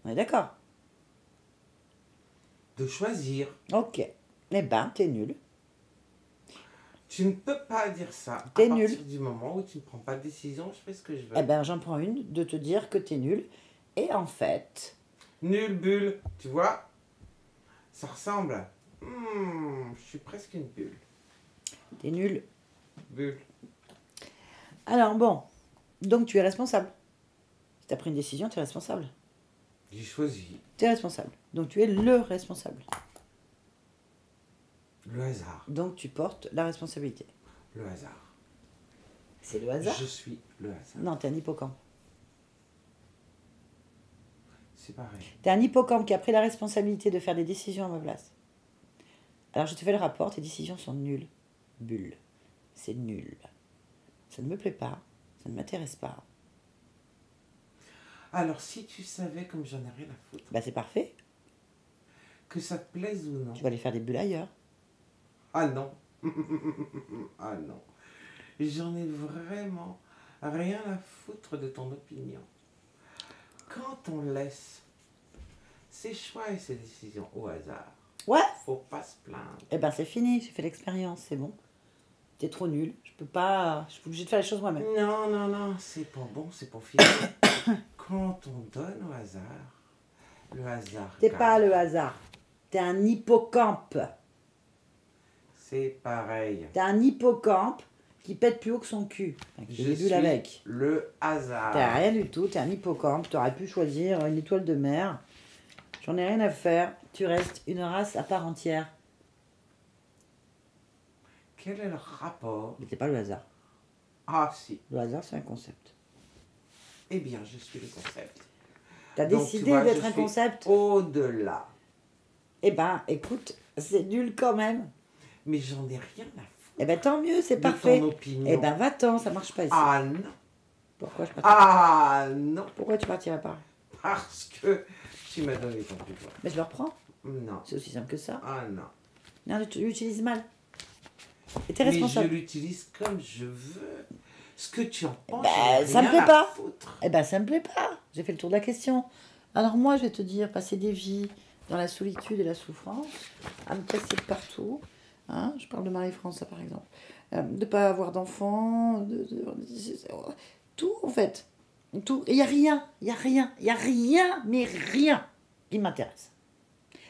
On est d'accord? De choisir. Ok. Eh ben t'es nul. Tu ne peux pas dire ça. T'es à partir nul. du moment où tu ne prends pas de décision, je fais ce que je veux. Eh ben j'en prends une de te dire que t'es nul. Et en fait, Nul bulle, tu vois? Ça ressemble. Je suis presque une bulle. t'es nul. Bulle. Alors bon, donc tu es responsable. Si tu as pris une décision, tu es responsable. J'ai choisi Tu es responsable. Donc tu es le responsable. le hasard. Donc tu portes la responsabilité. Le hasard. C'est le hasard? Je suis le hasard. Non, tu es un hippocampe. C'est pareil. Tu es un hippocampe qui a pris la responsabilité de faire des décisions à ma place. Alors je te fais le rapport, tes décisions sont nulles. Bulle. C'est nul. Ça ne me plaît pas. Ça ne m'intéresse pas. Alors, si tu savais comme j'en ai rien à foutre, Bah c'est parfait. que ça te plaise ou non. Tu vas aller faire des bulles ailleurs. Ah non. Ah non. J'en ai vraiment rien à foutre de ton opinion. Quand on laisse ses choix et ses décisions au hasard. Ouais. Faut pas se plaindre. Eh ben c'est fini, j'ai fait l'expérience, c'est bon. T'es trop nul, je suis obligée de faire les choses moi-même. Non, non, non, c'est pas bon, c'est pas fini. Quand on donne au hasard, le hasard. T'es gagne. pas le hasard, t'es un hippocampe. C'est pareil. T'es un hippocampe qui pète plus haut que son cul. Enfin, qui Je est des bulles suis avec. le hasard. T'as rien du tout, t'es un hippocampe, t'aurais pu choisir une étoile de mer. J'en ai rien à faire, tu restes une race à part entière. Quel est le rapport? Mais t'es pas le hasard. Ah si. Le hasard, c'est un concept. Eh bien, je suis le concept. T'as Donc, décidé tu vois, d'être je un suis concept. Au-delà. Eh ben, écoute, c'est nul quand même. Mais j'en ai rien à foutre. Eh ben, tant mieux, c'est de parfait. ton opinion. Eh ben, va-t'en, ça marche pas ici. Ah non. Pourquoi je partirais Ah non. Pourquoi tu partirais pas? Parce que tu m'as donné ton pouvoir. Mais je le reprends. Non. C'est aussi simple que ça. Ah non. Non, tu l'utilises mal. Et t'es Mais je responsable. l'utilise comme je veux. Ce que tu en penses, Ben, j'en ai ça me rien plaît à pas. foutre. Eh ben, ça me plaît pas. J'ai fait le tour de la question. Alors moi, je vais te dire, passer des vies dans la solitude et la souffrance, à me casser de partout. Hein, je parle de Marie-France, ça, par exemple. De ne pas avoir d'enfants, tout, en fait. Tout. Il n'y a rien, mais rien qui m'intéresse.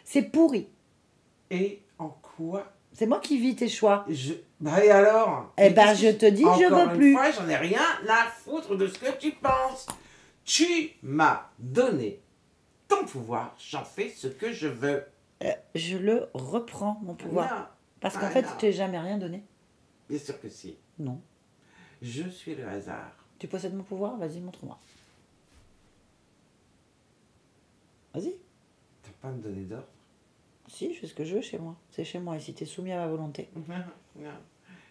C'est pourri. Et en quoi C'est moi qui vis tes choix. Bah et alors? Eh Mais ben, qu'est-ce je te dis, je Encore veux une plus. fois, j'en ai rien à foutre de ce que tu penses. Tu m'as donné ton pouvoir, j'en fais ce que je veux. Je le reprends, mon pouvoir. Non, Parce qu'en Ah, fait, non. je t'ai jamais rien donné. bien sûr que si. Non. Je suis le hasard. Tu possèdes mon pouvoir? Vas-y, montre-moi. Vas-y. T'as pas à me donner d'ordre. Si, je fais ce que je veux chez moi. C'est chez moi. Et si t'es soumis à ma volonté. Non, non.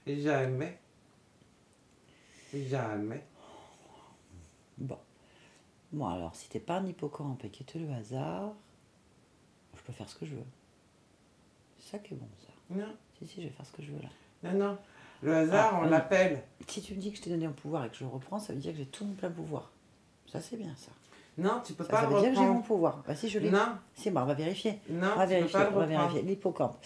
Jamais. Jamais. Bon. Bon, alors, si t'es pas un hippocampe et que t'es le hasard, je peux faire ce que je veux. C'est ça qui est bon, ça. Non, Si, je vais faire ce que je veux, là. non, non. Le hasard, Ah, on oui. l'appelle. Si tu me dis que je t'ai donné un pouvoir et que je le reprends, ça veut dire que j'ai tout mon plein pouvoir. Ça, c'est bien, ça. Non, tu peux Ça, pas ça le veut dire que j'ai mon reprendre. pouvoir. Bah, si, je l'ai. Non, Si, bah, on va vérifier. non, On va tu peux vérifier, pas le on va reprendre. vérifier. L'hippocampe.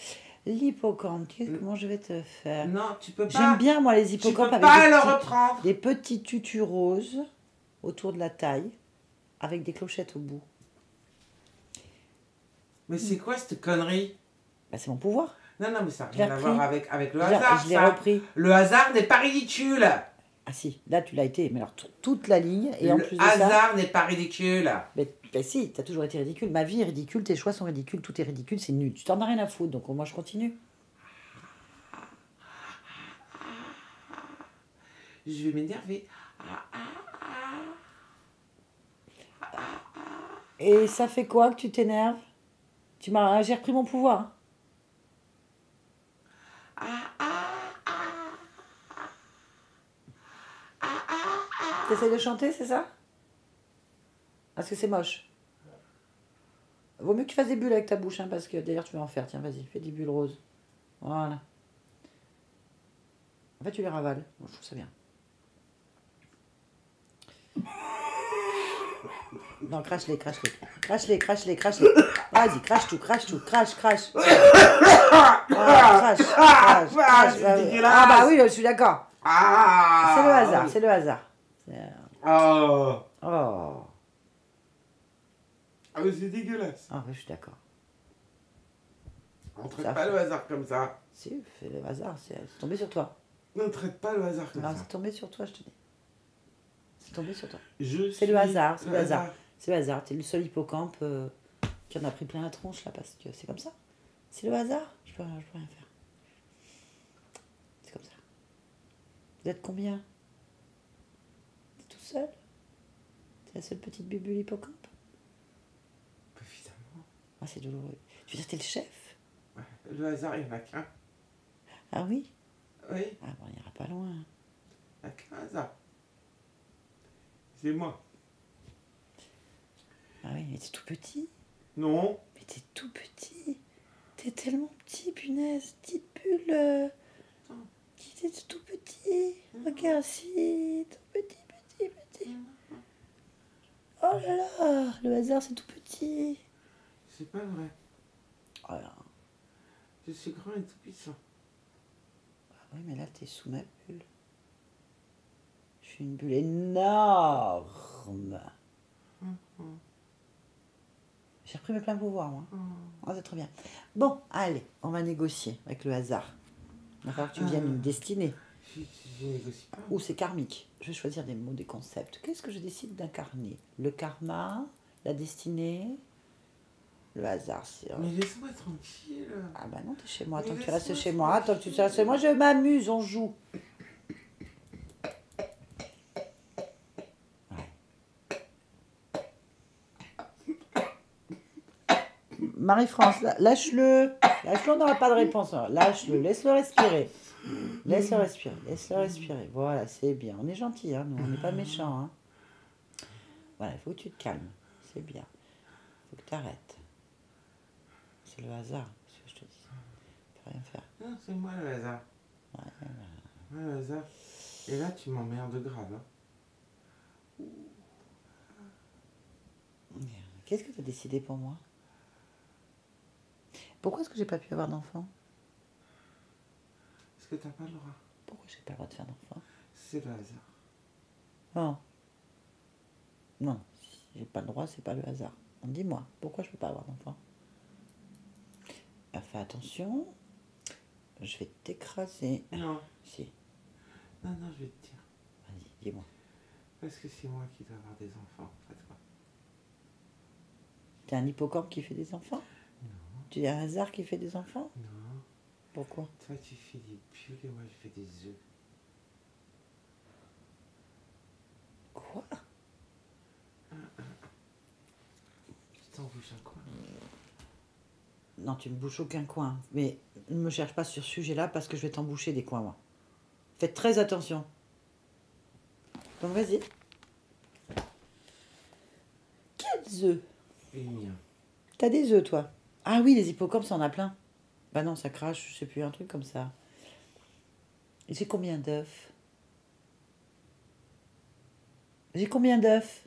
L'hippocampe, comment je vais te faire? Non, tu peux pas. J'aime bien, moi, les Tu hippocampes peux avec pas des le petits, reprendre. des petits tutus roses autour de la taille, avec des clochettes au bout. Mais c'est quoi cette connerie? Bah, c'est mon pouvoir. Non, non, mais ça n'a Je l'ai rien à voir repris. avec le Je l'ai- hasard, je l'ai ça. repris. Le hasard n'est pas ridicule. Ah si, là tu l'as été, mais alors toute la ligne, et en Le plus de ça... hasard n'est pas ridicule. Mais si, t'as toujours été ridicule. Ma vie est ridicule, tes choix sont ridicules, tout est ridicule, c'est nul. Tu t'en as rien à foutre, donc moi je continue. Je vais m'énerver. Et ça fait quoi que tu t'énerves? J'ai repris mon pouvoir. T'essayes de chanter, c'est ça? Parce que c'est moche. Vaut mieux que tu fasses des bulles avec ta bouche, hein, parce que d'ailleurs tu vas en faire. Tiens, vas-y, fais des bulles roses. Voilà. En fait, tu les ravales. Bon, je trouve ça bien. Non, crache-les, crache-les. Crache-les, crache-les, crache-les. Vas-y, crache tout, crache. Ah, crache. c'est dégueulasse. Ah bah oui, je suis d'accord. Ah. C'est le hasard, c'est le hasard. Oh. Oh, Ah, mais c'est dégueulasse. ah oui, je suis d'accord. On traite Ça pas fait- le hasard comme ça. Si, c'est le hasard, c'est tombé sur toi. On traite pas le hasard comme Non, ça. c'est tombé sur toi, je te dis. C'est tombé sur toi. Je C'est le suis hasard, c'est le hasard. C'est le hasard, t'es le seul hippocampe qui en a pris plein la tronche là, parce que c'est comme ça. C'est le hasard, je peux rien faire. C'est comme ça. Vous êtes combien? T'es tout seul? T'es la seule petite bubule hippocampe? Évidemment. Ah, c'est douloureux. Tu veux dire, t'es le chef? Ouais. Le hasard, il n'y en a qu'un. Ah oui? Oui, Ah bon, on ira pas loin. il n'y a qu'un hasard. C'est moi. Ah oui, mais t'es tout petit. Non. Mais t'es tout petit. T'es tellement petit, punaise. Petite bulle. T'es tout petit. Regarde, si. Tout petit. Oh là là, le hasard, c'est tout petit. C'est pas vrai. Voilà. Je suis grand et tout puissant. Ah oui, mais là, t'es sous ma bulle. Je suis une bulle énorme. J'ai repris mes pleins pouvoirs, moi. Oh, c'est trop bien. Bon, allez, on va négocier avec le hasard. Il va falloir que tu viennes une destinée. Je négocie pas. Ou c'est karmique. Je vais choisir des mots, des concepts. Qu'est-ce que je décide d'incarner? Le karma, la destinée, le hasard. Mais laisse-moi tranquille. Ah bah non, t'es chez moi. Mais Tant que tu restes laisse-moi chez moi, tant que tu tranquille. restes chez moi, je m'amuse, on joue. Marie-France, lâche-le. Lâche-le, on n'aura pas de réponse. Lâche-le, laisse-le respirer. Laisse-le respirer, laisse-le respirer. Voilà, c'est bien. On est gentil, hein, nous, on n'est pas méchants. Hein. Voilà, il faut que tu te calmes. C'est bien. Il faut que tu arrêtes. C'est le hasard, ce que je te dis. Tu peux rien faire. Non, c'est moi le hasard. Ouais, Moi le hasard. Et là, tu m'emmerdes grave. Hein. Qu'est-ce que tu as décidé pour moi? Pourquoi est-ce que j'ai pas pu avoir d'enfant? Parce que t'as pas le droit. Pourquoi j'ai pas le droit de faire d'enfant? C'est le hasard. Non. Non, si j'ai pas le droit, c'est pas le hasard. Dis-moi, pourquoi je peux pas avoir d'enfant? Fais attention, je vais t'écraser. Non. Si, Non, non, je vais te dire. vas-y, dis-moi. Parce que c'est moi qui dois avoir des enfants, pas toi. T'es un hippocampe qui fait des enfants? Non. Tu es un hasard qui fait des enfants? Non. Pourquoi? Toi, tu fais des bulles et moi, je fais des œufs. Quoi? Tu t'embouches un coin. Non, tu me bouches aucun coin. Mais ne me cherche pas sur ce sujet-là parce que je vais t'emboucher des coins, moi. Faites très attention. Donc vas-y. Quels œufs? Les miens. T'as des œufs, toi? Ah oui, les hippocampes, ça en a plein. Bah non, ça crache, je sais plus, un truc comme ça. Et j'ai combien d'œufs? J'ai combien d'œufs?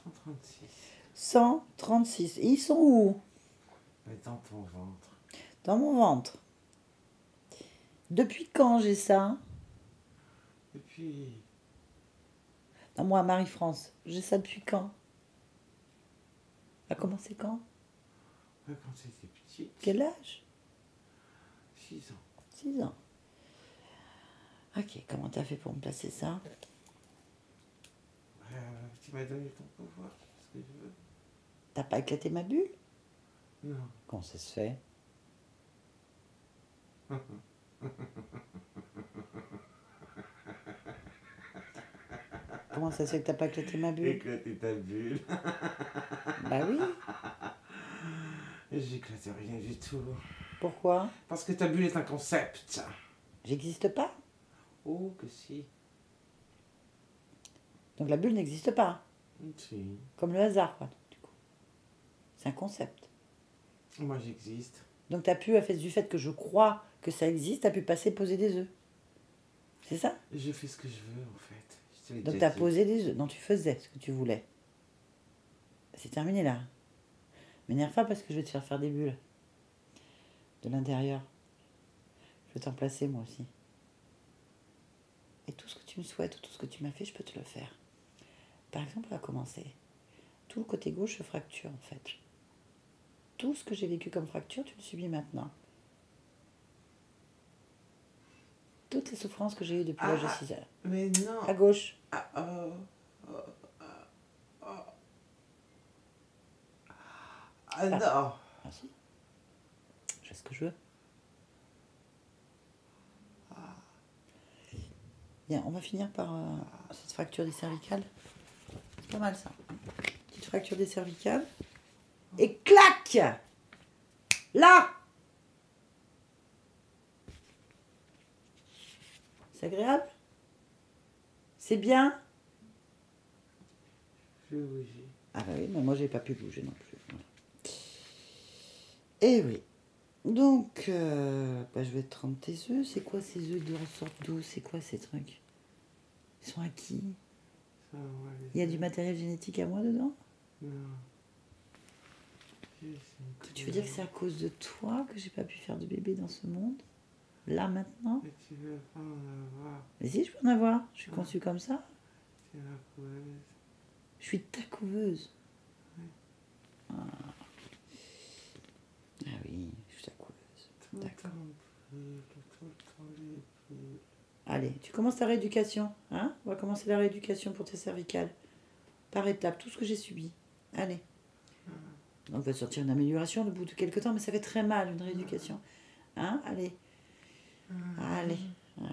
136. 136. Et ils sont où? Mais dans ton ventre. Dans mon ventre. Depuis quand j'ai ça? Depuis. Non, moi, Marie-France, j'ai ça depuis quand? Ça a commencé quand? Ouais, quand c'était petite. Quel âge? 6 ans. 6 ans. Ok, comment t'as fait pour me placer ça? Tu m'as donné ton pouvoir, tu fais ce que je veux. T'as pas éclaté ma bulle? Non. Comment ça se fait? Comment ça se fait que t'as pas éclaté ma bulle? Éclater ta bulle. Bah oui. J'éclate rien du tout. Pourquoi? Parce que ta bulle est un concept. J'existe pas. Oh, que si. Donc la bulle n'existe pas. Si. Comme le hasard, quoi. Du coup. C'est un concept. Moi, j'existe. Donc t'as pu, à fait du fait que je crois que ça existe, t'as pu passer poser des œufs. C'est ça? Je fais ce que je veux, en fait. Je te l'ai Donc déjà t'as dit. posé des œufs. Non, tu faisais ce que tu voulais. C'est terminé là. M'énerve pas parce que je vais te faire des bulles. De l'intérieur. Je vais t'en placer moi aussi. Et tout ce que tu me souhaites ou tout ce que tu m'as fait, je peux te le faire. Par exemple, on va commencer. Tout le côté gauche se fracture en fait. Tout ce que j'ai vécu comme fracture, tu le subis maintenant. Toutes les souffrances que j'ai eues depuis l'âge de 6 heures. Mais non. À gauche. Ah, ah, non. Ah si. Je fais ce que je veux. Bien, on va finir par cette fracture des cervicales. C'est pas mal ça. Petite fracture des cervicales. Et clac! Là! C'est agréable? C'est bien? Je vais bouger. Ah bah oui, mais moi j'ai pas pu bouger non plus. Voilà. Et oui. Donc, je vais te rendre tes œufs. C'est quoi ces œufs de ressortent d'où? C'est quoi ces trucs? Ils sont à qui? Ça, on va les- Il y a du matériel génétique à moi dedans? Non. Tu veux dire que c'est à cause de toi que j'ai pas pu faire de bébé dans ce monde? Là, maintenant? Mais tu veux pas en avoir. Mais si, je peux en avoir. Je suis conçue comme ça. C'est la couveuse. Je suis ta couveuse. Ah oui, je suis ta couveuse. Tout le D'accord. temps les poules. Allez, tu commences ta rééducation. Hein? On va commencer la rééducation pour tes cervicales. Par étapes, tout ce que j'ai subi. Allez. On va sortir une amélioration au bout de quelques temps, mais ça fait très mal, une rééducation. Hein? Allez. Allez.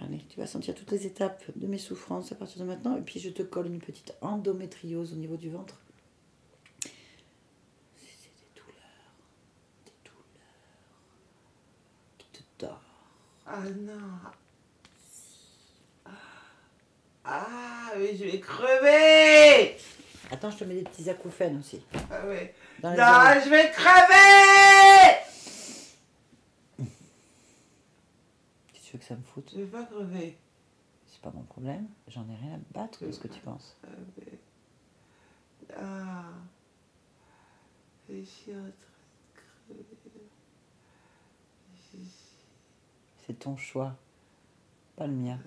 Allez. Tu vas sentir toutes les étapes de mes souffrances à partir de maintenant. Et puis je te colle une petite endométriose au niveau du ventre. C'est des douleurs. Des douleurs. Qui te tordent. Ah non. Ah, mais je vais crever. Attends, je te mets des petits acouphènes aussi. Ah ouais. Dans les Non, oreilles. je vais crever. Qu'est-ce que tu veux que ça me foute? Je vais pas crever. C'est pas mon problème. J'en ai rien à battre de ce que tu penses. Ah, mais... ah. Je suis en train de crever. C'est ton choix, pas le mien.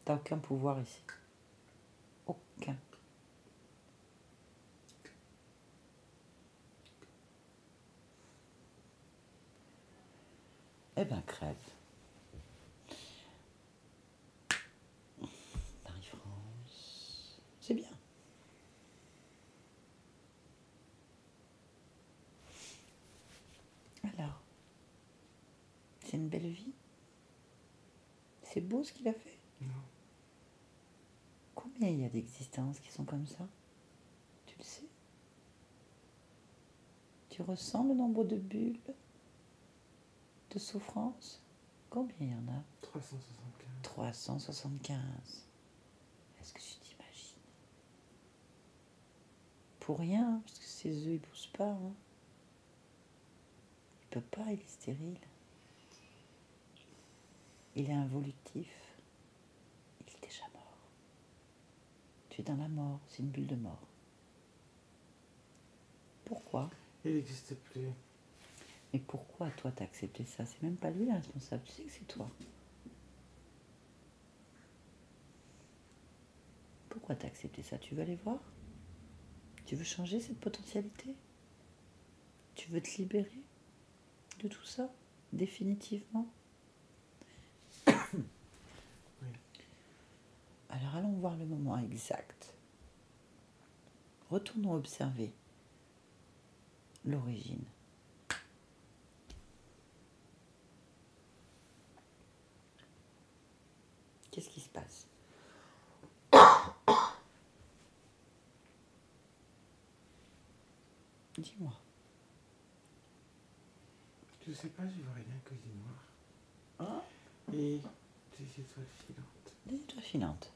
T'as aucun pouvoir ici. Aucun. Eh ben, crève. Marie-France. C'est bien. Alors, c'est une belle vie. C'est beau ce qu'il a fait. Non. Combien il y a d'existences qui sont comme ça? Tu le sais? Tu ressens le nombre de bulles de souffrance? Combien il y en a? 375. 375. Est-ce que tu t'imagines? Pour rien, parce que ses œufs, ils poussent pas. Hein. Il peut pas, il est stérile. Il est involutif. Il est déjà mort. Tu es dans la mort, c'est une bulle de mort. Pourquoi? Il n'existe plus. Mais pourquoi toi t'as accepté ça? C'est même pas lui le responsable, tu sais que c'est toi. Pourquoi t'as accepté ça? Tu veux aller voir? Tu veux changer cette potentialité? Tu veux te libérer de tout ça? Définitivement? Oui. Alors allons voir le moment exact. Retournons observer l'origine. Qu'est-ce qui se passe? Dis-moi. Je sais pas, je vois rien que du noir. Hein? Et des étoiles filantes. Des étoiles filantes.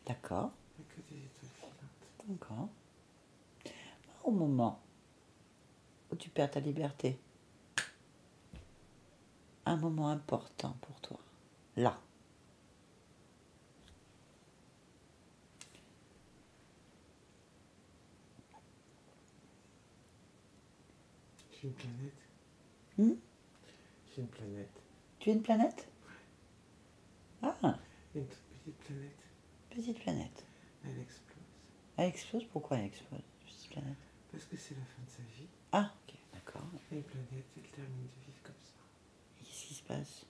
D'accord. Il n'y a que des étoiles filantes. D'accord. Au moment où tu perds ta liberté, un moment important pour toi, là. Je suis une planète. Hmm? Je suis une planète. Tu es une planète? Ah, Une toute petite planète. petite planète. Elle explose. Elle explose? Pourquoi elle explose, petite planète? Parce que c'est la fin de sa vie. Ah, ok, d'accord. Et une planète, elle termine de vivre comme ça. Et qu'est-ce qui se passe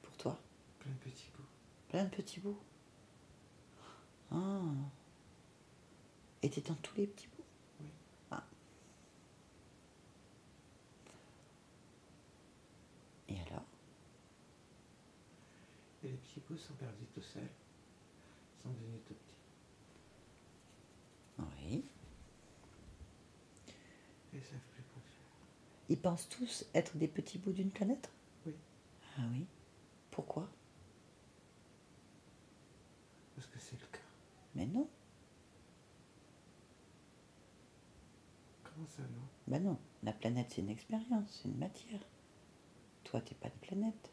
pour toi? Plein de petits bouts. Plein de petits bouts. Ah. Et t'es dans tous les petits bouts? Oui. Ah. Et alors? Et les petits bouts sont perdus tout seuls. Ils sont devenus tout petits. Oui. Et ils savent plus quoi faire. Ils pensent tous être des petits bouts d'une planète? Oui. Ah oui. Pourquoi? Parce que c'est le cas. Mais non. Comment ça, non? Ben non. La planète, c'est une expérience, c'est une matière. Toi, t'es pas une planète.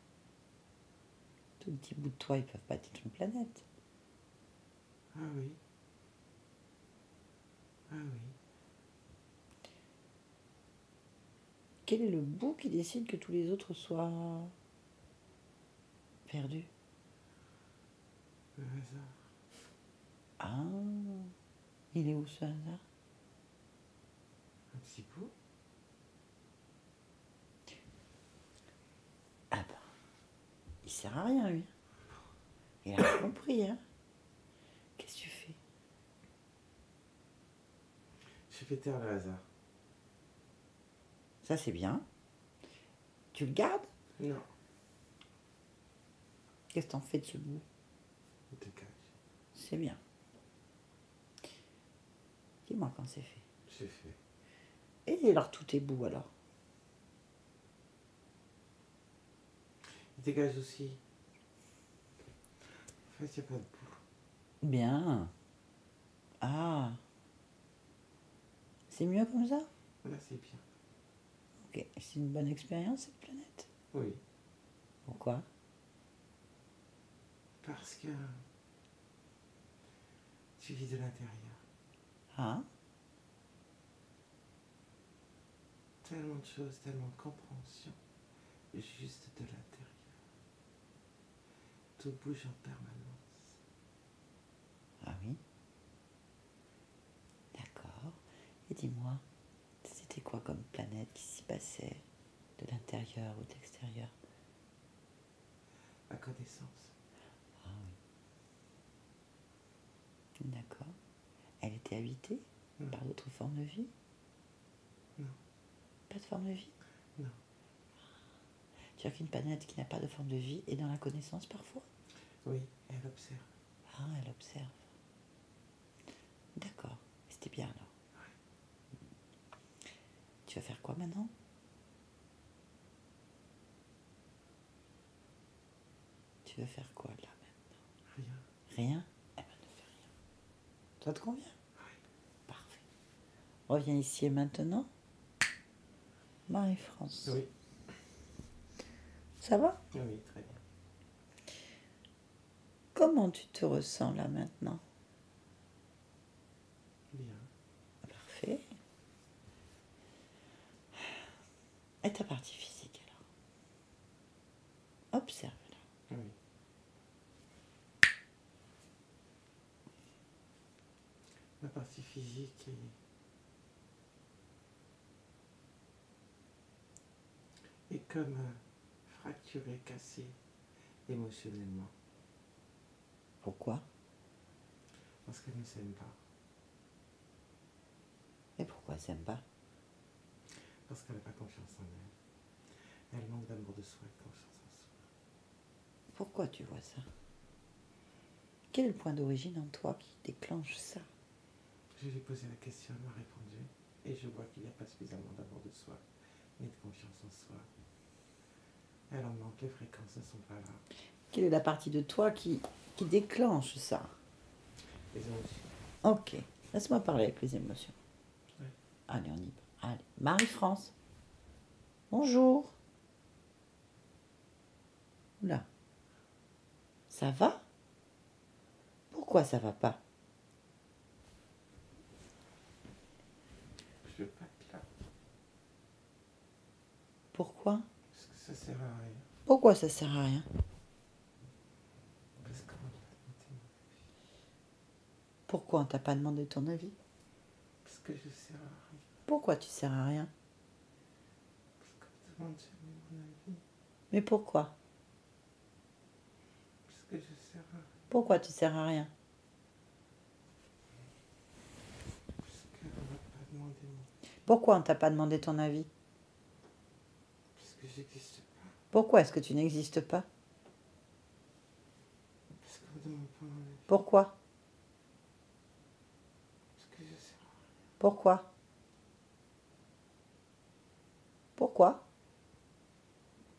Tous les petits bouts de toi, ils peuvent pas être une planète. Ah oui. Ah oui. Quel est le bout qui décide que tous les autres soient perdus? Le hasard. Ah, il est où ce hasard? Un petit bout. Ah bah, il sert à rien lui. Il a rien compris, hein. Qu'est-ce que tu fais? Je fais taire le hasard. Ça c'est bien. Tu le gardes? Non. Qu'est-ce que t'en fais de ce bout? Il te cache. C'est bien. Dis-moi quand c'est fait. J'ai fait. Et alors tout est beau alors? Il dégage aussi. En fait, il n'y a pas de bout. Bien. Ah. C'est mieux comme ça? Là, c'est bien. Ok. C'est une bonne expérience cette planète? Oui. Pourquoi? Parce que tu vis de l'intérieur. Ah. Tellement de choses, tellement de compréhension. Juste de l'intérieur. Tout bouge en permanence. Ah oui. D'accord. Et dis-moi, c'était quoi comme planète qui s'y passait? De l'intérieur ou de l'extérieur? La connaissance. Ah oui. D'accord. Elle était habitée Non. par d'autres formes de vie? Non. Pas de forme de vie? Non. Tu veux dire qu'une planète qui n'a pas de forme de vie est dans la connaissance parfois? Oui, elle observe. Ah, elle observe. D'accord. C'était bien alors. Tu vas faire quoi maintenant? Tu veux faire quoi là maintenant? Rien. Rien? Eh ben ne fais rien. Ça te convient? Parfait. Reviens ici et maintenant. Marie-France. Oui. Ça va? Oui, très bien. Comment tu te ressens là maintenant? Bien. Parfait. Et ta partie physique alors? Observe-la. Oui. La partie physique est comme fracturée, cassée émotionnellement. Pourquoi? Parce qu'elle ne s'aime pas. Et pourquoi elle s'aime pas? Parce qu'elle n'a pas confiance en elle. Elle manque d'amour de soi et de confiance en soi. Pourquoi tu vois ça? Quel est le point d'origine en toi qui déclenche ça? Je lui ai posé la question, elle m'a répondu. Et je vois qu'il n'y a pas suffisamment d'amour de soi, ni de confiance en soi. Elle en manque, les fréquences ne sont pas là. Quelle est la partie de toi qui déclenche ça? Les émotions. Ok, laisse-moi parler avec les émotions. Oui. Allez, on y va. Allez, Marie-France. Bonjour. Oula. Ça va? Pourquoi ça va pas? Je veux pas être là. Pourquoi? Parce que ça sert à rien. Pourquoi ça sert à rien? Parce qu'on m'a pas demandé mon avis. Pourquoi on t'a pas demandé ton avis? Parce que je sers à rien. Pourquoi tu sers à rien? Parce qu'on me demande jamais mon avis. Mais pourquoi? Parce que je sers à rien. Pourquoi tu sers à rien? Parce qu'on m'a pas demandé mon... Pourquoi on t'a pas demandé ton avis? Parce que j'existe pas. Pourquoi est-ce que tu n'existes pas? Parce qu'on me demande pas mon avis. Pourquoi? Parce que je sers à rien. Pourquoi? Pourquoi?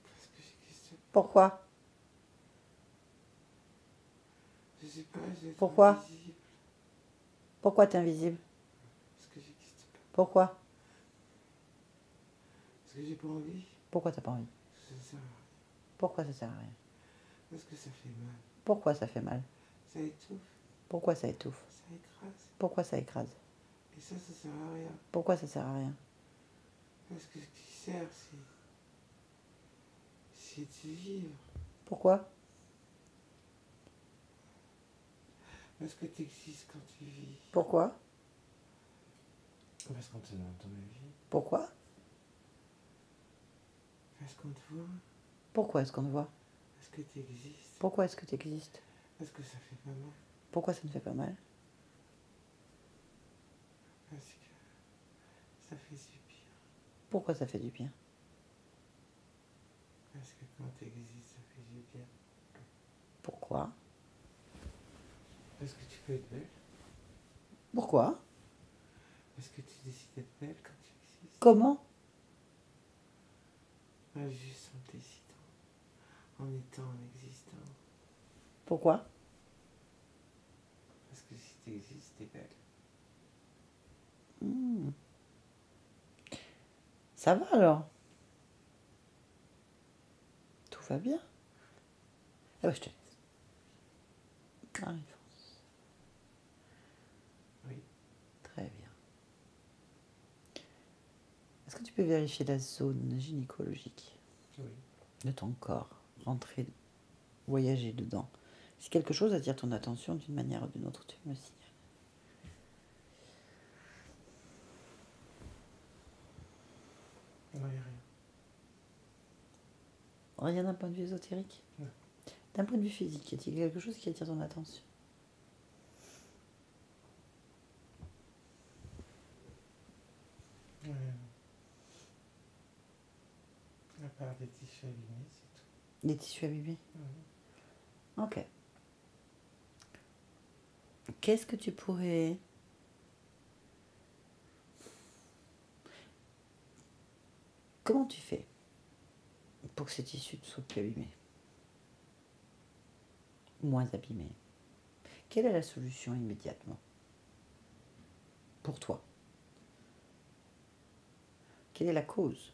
Parce que j'existe pas. Pourquoi? Je sais pas, j'ai Pourquoi? invisible. Pourquoi t'es invisible? Parce que j'existe pas. Pourquoi? Parce que j'ai pas envie. Pourquoi t'as pas envie? Ça sert à rien. Pourquoi ça sert à rien? Parce que ça fait mal. Pourquoi ça fait mal? Ça étouffe. Pourquoi ça étouffe? Ça écrase. Pourquoi ça écrase? Et ça sert à rien. Pourquoi ça sert à rien? Parce que ce qui sert, c'est de vivre. Pourquoi? Parce que tu existes quand tu vis. Pourquoi? Parce qu'on te donne ton avis. Pourquoi? Parce qu'on te voit. Pourquoi est-ce qu'on te voit? Parce que tu existes. Pourquoi est-ce que tu existes? Parce que ça fait pas mal. Pourquoi ça ne fait pas mal? Parce que ça fait du bien. Pourquoi ça fait du bien? Parce que quand tu existes, ça fait du bien. Pourquoi? Parce que tu peux être belle. Pourquoi? Parce que tu décides d'être belle quand tu existes. Comment? Pas juste en décidant, en étant, en existant. Pourquoi? Parce que si tu existes, t'es belle. Ça va alors? Tout va bien? Ah bah je te laisse. Marie-France. Oui. Très bien. Est-ce que tu peux vérifier la zone gynécologique Oui. de ton corps? Rentrer, voyager dedans. Si quelque chose attire ton attention d'une manière ou d'une autre, tu me signales. Non, y a rien. Rien d'un point de vue ésotérique? Non. D'un point de vue physique, y a-t-il quelque chose qui attire ton attention? À part des tissus abîmés, c'est tout. Des tissus abîmés? Ok. Qu'est-ce que tu pourrais... Comment tu fais pour que ces tissus ne soient plus abîmés? Moins abîmés? Quelle est la solution immédiatement? Pour toi? Quelle est la cause?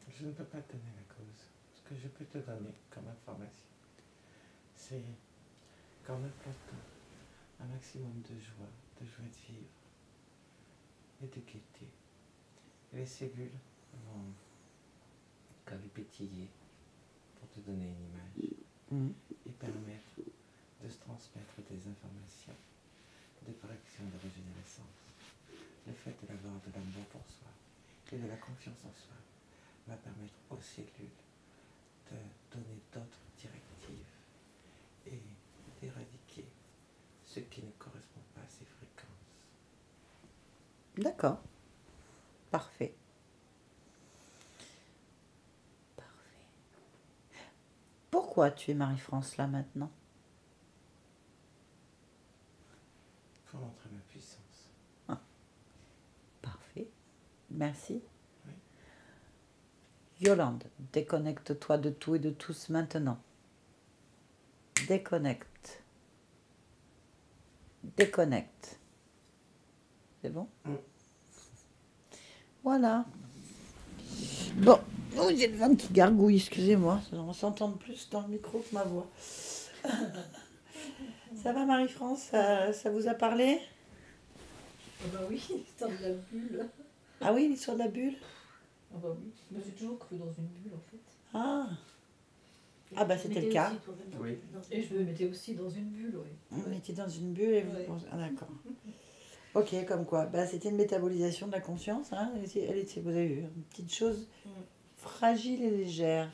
Je ne peux pas te donner la cause. Ce que je peux te donner comme information, c'est qu'en implantant un maximum de joie de vivre et de gaieté, les cellules vont comme pétiller, pour te donner une image, et permettre de se transmettre des informations de correction, de régénérescence. Le fait de l'avoir de l'amour pour soi et de la confiance en soi va permettre aux cellules de donner d'autres directives et d'éradiquer ce qui ne correspond pas à ces fréquences. D'accord. Parfait. Parfait. Pourquoi tu es Marie-France là maintenant? Pour montrer ma puissance. Parfait. Merci. Oui. Yolande, déconnecte-toi de tout et de tous maintenant. Déconnecte. Déconnecte. C'est bon? Voilà. Bon. Oh, j'ai le vent qui gargouille, excusez-moi. On s'entend plus dans le micro que ma voix. Ça va Marie-France? Ça vous a parlé? Ah bah oui, l'histoire de la bulle. Ah oui, l'histoire de la bulle? Ah bah oui, mais j'ai toujours cru dans une bulle en fait. Ah. Ah bah c'était le cas. Oui. Et je me mettais aussi dans une bulle, oui. Vous étiez dans une bulle et vous... Ouais. Ah d'accord. Ok, comme quoi. Bah, c'était une métabolisation de la conscience. Hein. Elle était, vous avez vu, une petite chose fragile et légère.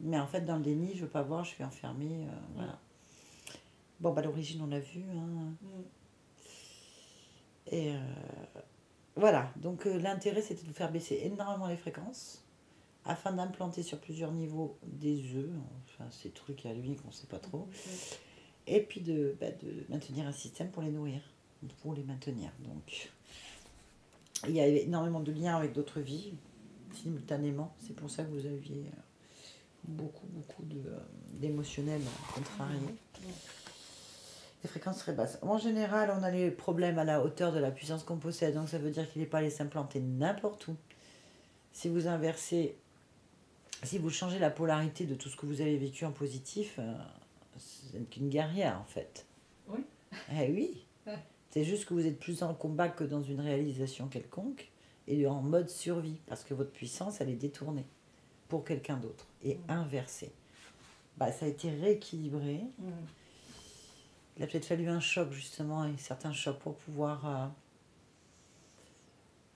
Mais en fait, dans le déni, je veux pas voir, je suis enfermée. Voilà. Bon, bah l'origine, on l'a vu. Hein. Et voilà. Donc l'intérêt, c'était de vous faire baisser énormément les fréquences afin d'implanter sur plusieurs niveaux des œufs, enfin ces trucs à lui qu'on ne sait pas trop, et puis de maintenir un système pour les nourrir, pour les maintenir. Donc il y a énormément de liens avec d'autres vies simultanément, c'est pour ça que vous aviez beaucoup d'émotionnels contrariés. Les fréquences très basses. En général, on a les problèmes à la hauteur de la puissance qu'on possède, donc ça veut dire qu'il n'est pas allé s'implanter n'importe où. Si vous inversez, si vous changez la polarité de tout ce que vous avez vécu en positif, n'êtes qu'une guerrière en fait. Oui. Eh oui. C'est juste que vous êtes plus dans le combat que dans une réalisation quelconque et en mode survie parce que votre puissance elle est détournée pour quelqu'un d'autre et inversée. Bah, ça a été rééquilibré. Il a peut-être fallu un choc justement et certains chocs pour pouvoir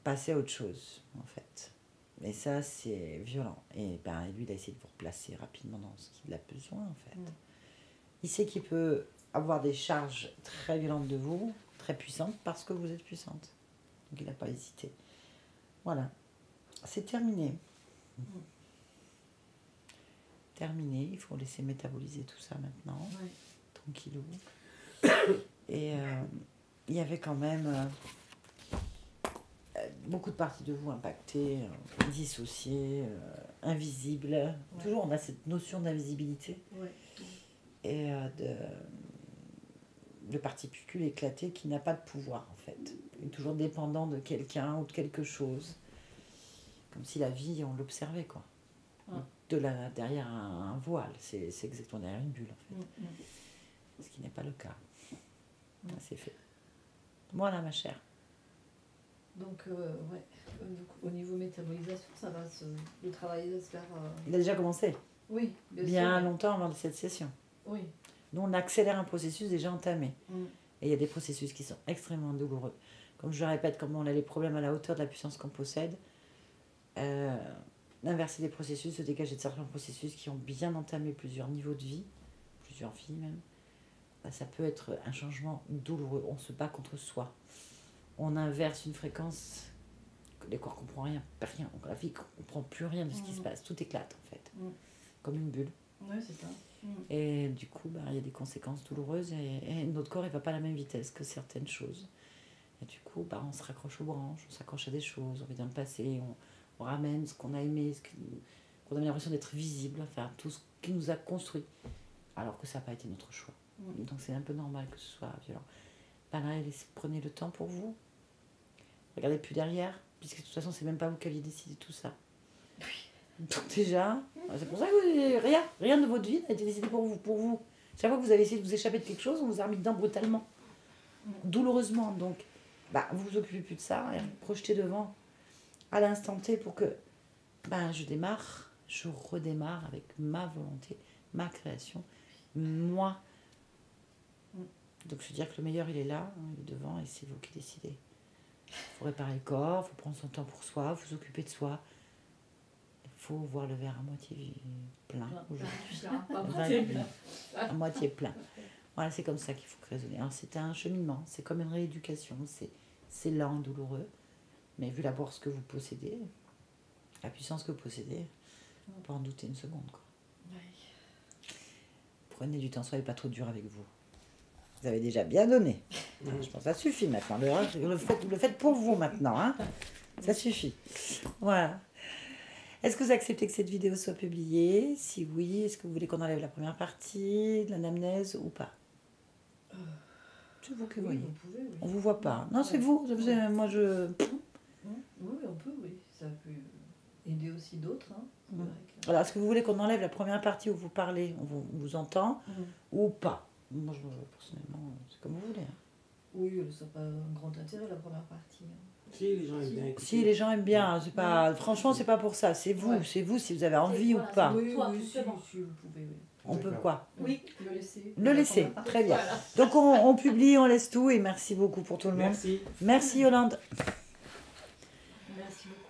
passer à autre chose en fait. Mais ça c'est violent et ben lui il a essayé de vous replacer rapidement dans ce qu'il a besoin en fait. Il sait qu'il peut avoir des charges très violentes de vous, très puissantes parce que vous êtes puissante. Donc il n'a pas hésité. Voilà, c'est terminé. Terminé, il faut laisser métaboliser tout ça maintenant, tranquillou. Et il y avait quand même beaucoup de parties de vous impactées, dissociées, invisibles. Toujours on a cette notion d'invisibilité et de particules éclatées qui n'a pas de pouvoir en fait. Il est toujours dépendant de quelqu'un ou de quelque chose. Comme si la vie, on l'observait quoi. Derrière un voile, c'est exactement derrière une bulle en fait. Ce qui n'est pas le cas. C'est fait. Voilà ma chère. Donc, au niveau métabolisation, ça va le travail va se faire... Il a déjà commencé. Oui, bien longtemps avant cette session. Oui. Nous, on accélère un processus déjà entamé. Et il y a des processus qui sont extrêmement douloureux. Comme je le répète, comme on a les problèmes à la hauteur de la puissance qu'on possède, d'inverser des processus, de dégager de certains processus qui ont bien entamé plusieurs niveaux de vie, plusieurs vies même, ça peut être un changement douloureux. On se bat contre soi. On inverse une fréquence que les corps ne comprennent rien. La vie ne comprend plus rien de ce qui se passe. Tout éclate en fait, comme une bulle. Oui, c'est ça. Et du coup, il y a des conséquences douloureuses et notre corps ne va pas à la même vitesse que certaines choses. Et du coup, on se raccroche aux branches, on s'accroche à des choses, on revient dans le passé, on ramène ce qu'on a aimé, qu'on a l'impression d'être visible, enfin tout ce qui nous a construit, alors que ça n'a pas été notre choix. Donc c'est un peu normal que ce soit violent. Là, prenez le temps pour vous. Regardez plus derrière, puisque de toute façon, c'est même pas vous qui aviez décidé tout ça. Donc déjà, c'est pour ça que rien de votre vie n'a été décidé pour vous. Chaque fois que vous avez essayé de vous échapper de quelque chose, on vous a remis dedans brutalement, douloureusement. Donc, vous vous occupez plus de ça et projetez devant à l'instant T pour que je redémarre avec ma volonté, ma création, moi. Donc se dire que le meilleur il est là, il est devant et c'est vous qui décidez. Il faut réparer le corps, il faut prendre son temps pour soi, vous occuper de soi. Il faut voir le verre à moitié plein aujourd'hui. À moitié plein. Voilà, c'est comme ça qu'il faut raisonner. Alors c'est un cheminement, c'est comme une rééducation, c'est lent, douloureux, mais vu la bourse que vous possédez, la puissance que vous possédez, on peut en douter une seconde. Quoi. Prenez du temps, soyez pas trop dur avec vous. Vous avez déjà bien donné. Je pense que ça suffit maintenant. Vous le faites pour vous maintenant. Hein, ça suffit. Voilà. Est-ce que vous acceptez que cette vidéo soit publiée? Si oui, est-ce que vous voulez qu'on enlève la première partie de l'anamnèse ou pas? C'est vous qui voyez. Vous pouvez, oui. On ne vous voit pas. Non, c'est vous. Moi, je... Oui, on peut, oui. Ça peut aider aussi d'autres. Hein. Alors, est-ce que vous voulez qu'on enlève la première partie où vous parlez, on vous entend, ou pas? Moi, personnellement, c'est comme vous voulez. Hein. Oui, ça n'a pas un grand intérêt, la première partie. Si, les gens aiment bien écouter. Si, les gens aiment bien. C'est pas... Franchement, c'est pas pour ça. C'est vous. C'est vous si vous avez envie ou pas. Oui, si vous pouvez, oui. On peut quoi? Oui, le laisser. Le laisser, très bien. Voilà. Donc, on publie, on laisse tout. Et merci beaucoup pour tout le monde. Merci Yolande. Merci beaucoup.